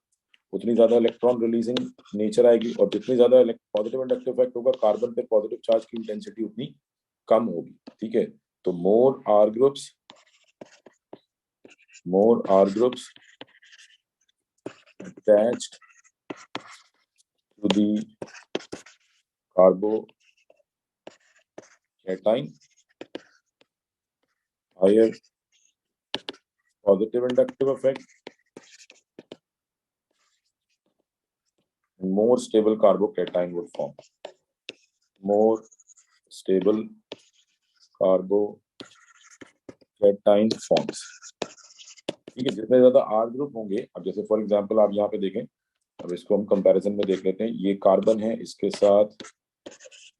उतनी ज्यादा इलेक्ट्रॉन रिलीजिंग नेचर आएगी, और जितनी ज्यादा पॉजिटिव इंडक्टिव इफेक्ट होगा कार्बन पे पॉजिटिव चार्ज की इंटेंसिटी उतनी कम होगी। ठीक है, तो more R groups attached to the carbocation, higher positive inductive effect, and more stable carbocation would form. More stable carbocation forms. ठीक है, जितने ज्यादा आर ग्रुप होंगे, अब जैसे फॉर एग्जांपल आप यहाँ पे देखें, अब इसको हम कंपैरिजन में देख लेते हैं, ये कार्बन है, इसके साथ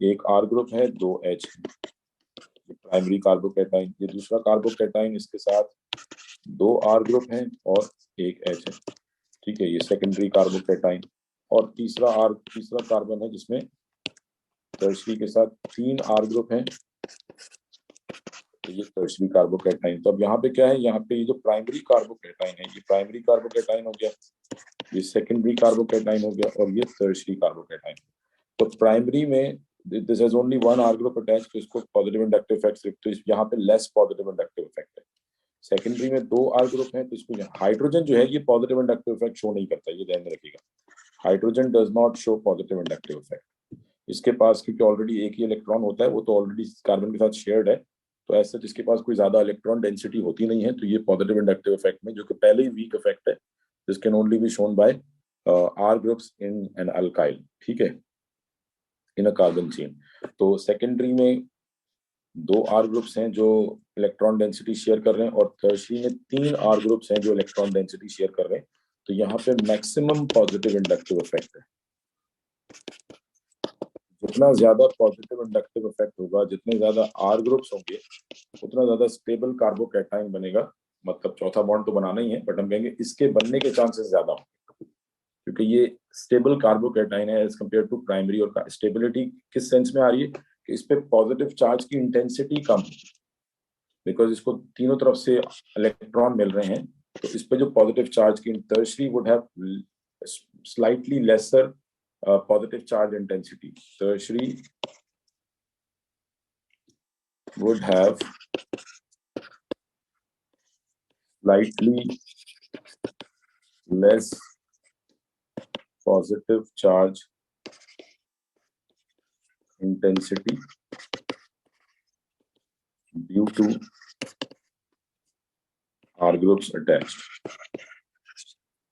एक आर ग्रुप है, 2 H, प्राइमरी कार्बोकैटाइन, ये दूसरा कार्बोकैटाइन, इसके साथ 2 R ग्रुप हैं और 1 H है। ठीक है, ये सेकेंडरी कार्बोकैटाइन, और तीसरा कार्बन है जिसमें टर्शरी के साथ 3 R ग्रुप हैं, तो ये टर्शरी कार्बोकैटाइन। तो अब यहाँ पे क्या है, यहाँ पे ये जो प्राइमरी कार्बोकैटाइन है ये प्राइमरी कार्बोकैटाइन हो गया, ये सेकेंडरी कार्बोकैटाइन हो गया, और ये टर्शरी कार्बोकैटाइन। तो प्राइमरी में this has only 1 R group attach, तो इसको पॉजिटिव इंडक्टिव इफेक्ट, तो यहाँ पे लेस पॉजिटिव इंडक्टिव इफेक्ट है। सेकेंडरी में 2 R ग्रुप है, तो इसको हाइड्रोजन जो है ये पॉजिटिव इंडक्टिव इफेक्ट शो नहीं करता, ये ध्यान में रखिएगा, hydrogen does not show positive inductive effect. इसके पास क्योंकि ऑलरेडी एक ही इलेक्ट्रॉन होता है, वो तो ऑलरेडी कार्बन के साथ शेयर्ड है, तो ऐसे जिसके पास कोई ज्यादा इलेक्ट्रॉन डेंसिटी होती नहीं है, तो ये पॉजिटिव इंडक्टिव इफेक्ट में, जो कि पहले ही वीक इफेक्ट है, this can only be shown by R groups in an alkyl. ठीक है, इन अ कार्बन चेन। तो सेकेंडरी में 2 R ग्रुप्स हैं जो इलेक्ट्रॉन डेंसिटी शेयर कर रहे हैं, और टर्शरी में 3 R ग्रुप्स हैं जो इलेक्ट्रॉन डेंसिटी शेयर कर रहे हैं, तो यहाँ पे मैक्सिमम पॉजिटिव इंडक्टिव इफेक्ट है। जितना ज्यादा पॉजिटिव इंडक्टिव इफेक्ट होगा, जितने ज्यादा R ग्रुप्स होंगे, उतना ज्यादा स्टेबल कार्बोकैटाइन बनेगा। मतलब चौथा बॉन्ड तो बनाना ही है, बट हम कहेंगे इसके बनने के चांसेस ज्यादा होंगे, क्योंकि ये स्टेबल कार्बोकैटाइन है एज कम्पेयर टू प्राइमरी। और स्टेबिलिटी किस सेंस में आ रही है कि इस पे पॉजिटिव चार्ज की इंटेंसिटी कम है, बिकॉज इसको तीनों तरफ से इलेक्ट्रॉन मिल रहे हैं, तो इस पे जो पॉजिटिव चार्ज की tertiary would have slightly lesser positive charge intensity. Tertiary would have slightly less positive charge intensity due to R groups attached.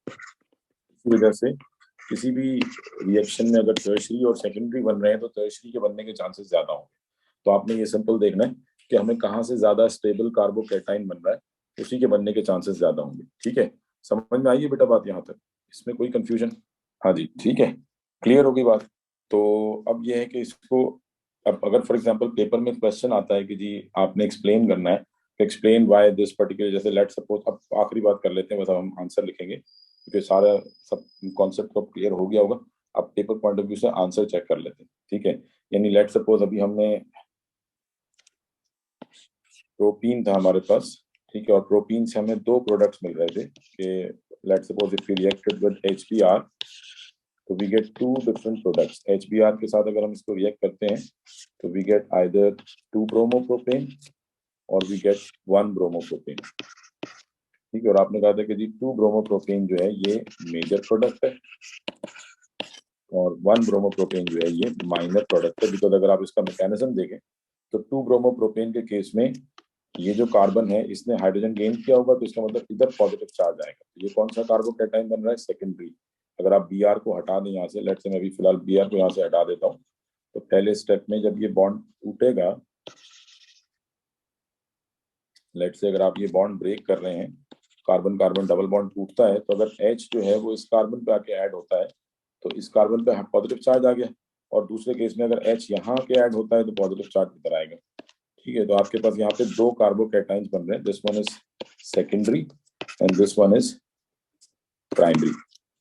इसी वजह से किसी भी रिएक्शन में अगर टर्शरी और सेकेंडरी बन रहे हैं, तो टर्शरी के बनने के चांसेस ज्यादा होंगे। तो आपने ये सिंपल देखना है कि हमें कहाँ से ज्यादा स्टेबल कार्बोकैटाइन बन रहा है, उसी के बनने के चांसेस ज्यादा होंगे। ठीक है, समझ में आई है बेटा बात यहाँ तक? इसमें कोई कंफ्यूजन? हाँ जी, ठीक है, क्लियर होगी बात। तो अब ये है कि इसको, अब अगर फॉर एग्जांपल पेपर में क्वेश्चन आता है कि जी आपने एक्सप्लेन करना है एक्सप्लेन व्हाई दिस पर्टिकुलर, जैसे लेट सपोज, अब आखिरी बात कर लेते हैं, बस हम आंसर लिखेंगे क्योंकि सारा सब कॉन्सेप्ट को क्लियर हो गया होगा। अब पेपर पॉइंट ऑफ व्यू से आंसर चेक कर लेते हैं, ठीक है। यानी लेट सपोज अभी हमने प्रोपीन था हमारे पास, ठीक है, और प्रोपीन से हमें दो प्रोडक्ट्स मिल रहे थे कि let suppose if we reacted with HBr तो we get two different products. HBr के साथ अगर हम इसको रिएक्ट करते हैं तो वी गेट आइदर 2 ब्रोमोप्रोपेन और वी गेट 1 ब्रोमोप्रोपेन, ठीक है। और आपने कहा था कि जी 2 ब्रोमोप्रोपेन जो है ये मेजर प्रोडक्ट है और 1 ब्रोमोप्रोपेन जो है ये माइनर प्रोडक्ट है। बिकॉज अगर आप इसका मैकेनिज्म देखें तो 2 ब्रोमोप्रोपेन के केस में ये जो कार्बन है इसने हाइड्रोजन गेन किया होगा, तो इसका मतलब इधर पॉजिटिव चार्ज आएगा। तो ये कौन सा कार्बोकैटायन बन रहा है? सेकेंडरी। अगर आप Br को हटा दें यहाँ से, लेट्स से मैं अभी फिलहाल Br को यहाँ से हटा देता हूँ, तो पहले स्टेप में जब ये बॉन्ड टूटेगा, लेट्स से अगर आप ये बॉन्ड ब्रेक कर रहे हैं, कार्बन कार्बन डबल बॉन्ड टूटता है, तो अगर H जो है वो इस कार्बन पे आके ऐड होता है तो इस कार्बन पे पॉजिटिव चार्ज आ गया, और दूसरे केस में अगर H यहाँ के ऐड होता है तो पॉजिटिव चार्ज इधर आएगा, ठीक है। तो आपके पास यहाँ पे दो कार्बोकैटाइंस बन रहे हैं, this one is secondary and this one is primary.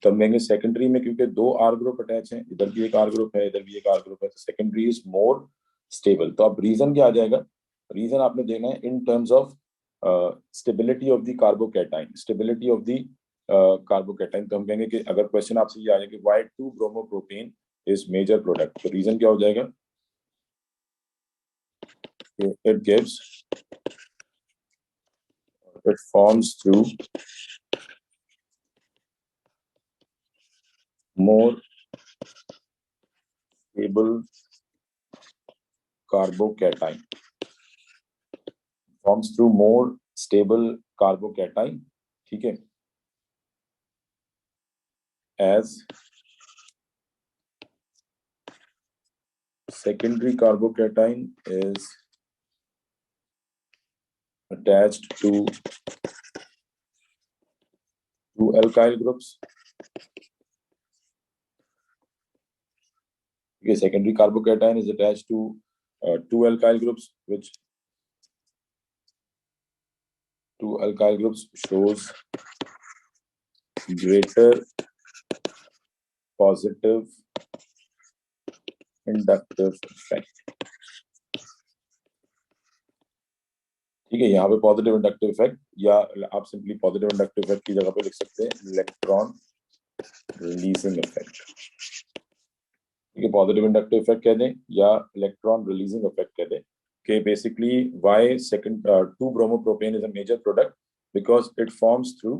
तो हम कहेंगे सेकेंडरी में क्योंकि दो R ग्रुप अटैच हैं, इधर भी एक R ग्रुप है, इधर भी एक R ग्रुप है, तो सेकेंडरी इज मोर स्टेबल। तो अब रीजन क्या आ जाएगा? रीजन आपने देना है इन terms of stability of the carbocation, stability of the carbocation. तो हम कहेंगे कि अगर क्वेश्चन आपसे ये आ जाए कि why 2 bromopropane is major product, तो रीजन क्या हो जाएगा? It gives, it forms through more stable carbocation, forms through more stable carbocation, ठीक है, as secondary carbocation is attached to two alkyl groups. Okay, secondary carbocation is attached to two alkyl groups, which two alkyl groups shows greater positive inductive effect, ठीक है। यहाँ पे positive inductive effect, या आप simply positive inductive effect की जगह पे लिख सकते हैं इलेक्ट्रॉन रिलीजिंग इफेक्ट, ठीक है। पॉजिटिव इंडक्टिव इफेक्ट कह दें या इलेक्ट्रॉन रिलीजिंग इफेक्ट कह दें कि basically why second 2 bromopropane is a major product because it forms through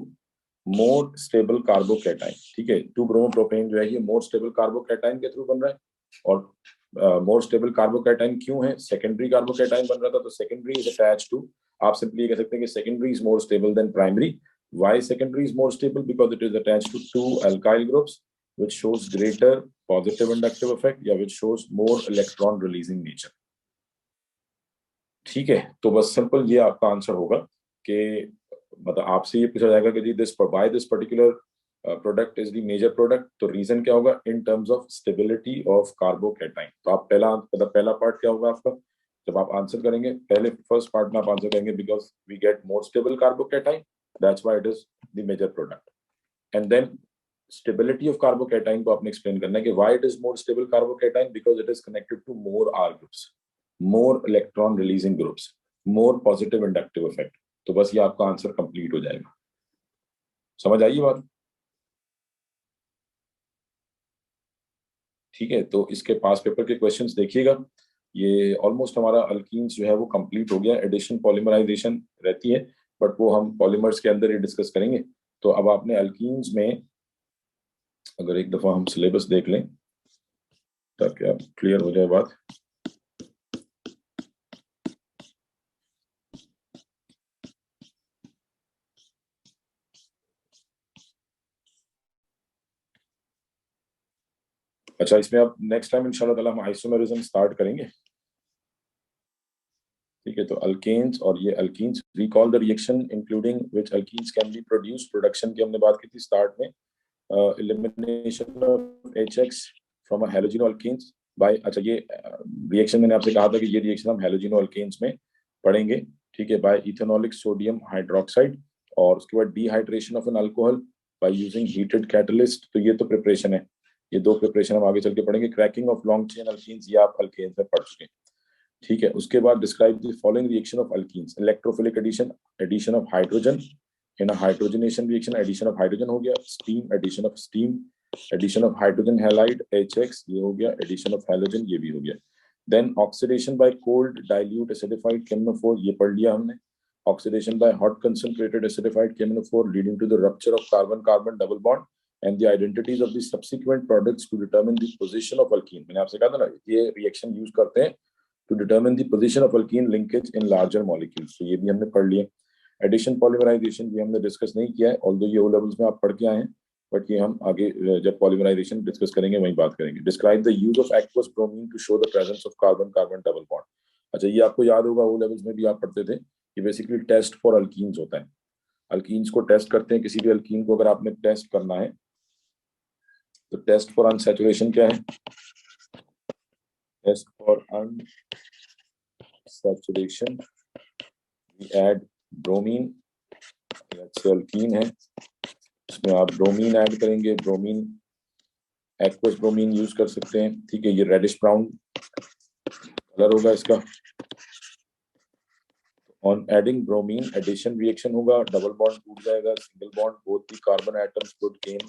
more stable carbocation, ठीक है। 2 ब्रोमोप्रोपेन जो है ये मोर स्टेबल कार्बोकैटाइन के थ्रू बन रहा है, और मोर स्टेबल कार्बोकैटाइन क्यों है? सेकेंडरी कार्बोकैटाइन बन रहा था, तो सेकेंडरी इज अटैच्ड टू, आप सिंपली कह सकते हैं कि secondary is more stable than primary. Why secondary is more stable? Because it is attached to two alkyl groups which shows greater positive inductive effect या which shows more electron releasing nature, ठीक है। तो बस simple ये आपका answer होगा कि मतलब आपसे ये पूछा जाएगा कि जी this by this particular product is the major product, तो रीजन क्या होगा? In terms of stability of carbocation. तो आप पहला पार्ट क्या होगा आपका? जब आप आंसर करेंगे पहले फर्स्ट पार्ट में आप आंसर करेंगे because we get more stable carbocation, that's why it is the major product. And then stability of carbocation को आपने एक्सप्लेन करना है कि why it is more stable carbocation because it is connected to more R groups, more electron releasing groups, more positive inductive effect. तो बस ये आपका answer complete हो जाएगा। समझ आई बात? ठीक है, तो इसके पास पेपर के क्वेश्चंस देखिएगा। ये ऑलमोस्ट हमारा अल्कीन्स जो है वो कंप्लीट हो गया। एडिशन पॉलीमराइजेशन रहती है बट वो हम पॉलीमर्स के अंदर ही डिस्कस करेंगे। तो अब आपने अल्कीन्स में अगर एक दफा हम सिलेबस देख लें ताकि आप क्लियर हो जाए बात। अच्छा, इसमें अब नेक्स्ट टाइम इंशाल्लाह ताला हम आइसोमेरिज्म स्टार्ट करेंगे, ठीक है। तो अल्केन्स और ये alkenes, recall the reaction including which alkenes can be produced. Production की हमने बात की थी स्टार्ट में, elimination of HX from a halogeno alkenes by, अच्छा ये रिएक्शन मैंने आपसे कहा था कि ये रिएक्शन हम हैलोजिनो अल्कीन्स में पढ़ेंगे, ठीक है, बाय इथेनॉलिक सोडियम हाइड्रोक्साइड, और उसके बाद dehydration of an alcohol by using heated catalyst. तो ये तो प्रिपरेशन है, ये दो प्रिपरेशन हम आगे चल के पढ़ेंगे। Cracking of long chain alkenes, ये आप अल्केन्स में पढ़ चुके हैं। ठीक है, उसके बाद describe the following reaction of alkenes. Electrophilic addition, addition of hydrogen in a hydrogenation reaction, addition of hydrogen हो गया। Steam, addition of steam, addition of hydrogen halide HX, ये हो गया। एडिशन ऑफ हैलोजन, ये भी हो गया। Then oxidation by cold dilute acidified K M N O four, ये पढ़ लिया हमने। Oxidation by hot concentrated acidified K M N O four leading to the rupture of carbon carbon double bond and the identities of the subsequent products to determine the position of alkene। मैंने आपसे कहा था ना, ये रिएक्शन यूज करते हैं to determine the position of alkene linkage in larger molecules। तो ये भी हमने पढ़ लिया। एडिशन पॉलीमराइजेशन ये हमने डिस्कस नहीं किया है, ऑल्दो ये ओ लेवल्स में आप पढ़ के आए हैं, बट ये हम आगे जब पॉलीमराइजेशन डिस्कस करेंगे वहीं बात करेंगे। Describe the use of aqueous bromine to show the presence of carbon carbon double bond. अच्छा, ये आपको याद होगा, ओ लेवल्स में भी आप पढ़ते थे। ये बेसिकली टेस्ट फॉर अल्कीन्स होता है। अल्कीन्स को टेस्ट करते हैं, किसी भी अल्कीन को अगर आपने टेस्ट करना है तो टेस्ट फॉर अनसैचुरेशन क्या है? Test for unsaturation we add bromine, alkene है, इसमें आप ब्रोमीन ऐड करेंगे। ब्रोमीन, एक्वस ब्रोमीन यूज कर सकते हैं। ठीक है, ये रेडिश ब्राउन कलर होगा इसका। On adding bromine, addition reaction होगा, डबल बॉन्ड टूट जाएगा, single bond, both the carbon atoms would gain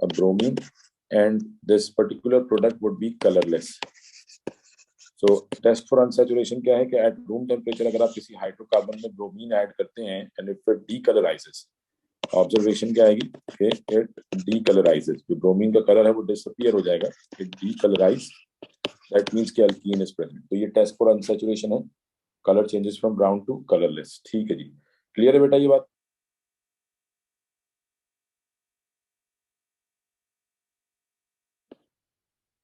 a bromine and this particular product would be colorless। so test for unsaturation क्या है कि at room temperature अगर आप किसी hydrocarbon में ब्रोमीन ऐड करते हैं and if it decolorizes, observation क्या आएगी कि it decolorizes, जो ब्रोमीन का कलर है वो डिसअपीयर हो जाएगा, it decolorize, that means कि alkene is present। तो ये टेस्ट फॉर अनसैचुरेशन है, colour changes from brown to colourless. ठीक है जी, क्लियर है बेटा ये बात?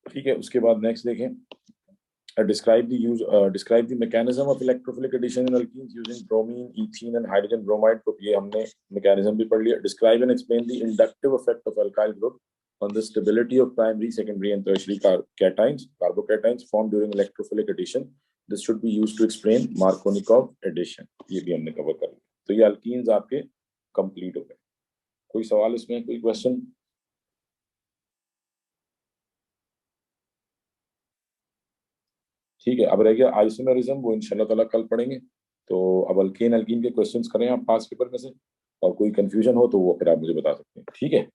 ठीक है, उसके बाद नेक्स्ट देखें। describe the mechanism of electrophilic addition in alkenes using bromine, ethene and hydrogen bromide। तो ये हमने mechanism भी पढ़ लिया। describe and explain the inductive effect of alkyl group on the stability of primary, secondary and tertiary cations, carbocations formed during electrophilic addition। this should be used to explain Markovnikov addition। ये भी हमने cover कर लिया। तो ये alkenes आपके complete हो गए। कोई सवाल इसमें, कोई क्वेश्चन? ठीक है, अब रह गया आइसोमेरिज्म, वो इंशाल्लाह ताला कल पढ़ेंगे। तो अब अल्केन अल्कीन के क्वेश्चंस करें आप पास पेपर में से, और कोई कंफ्यूजन हो तो वो फिर आप मुझे बता सकते हैं। ठीक है।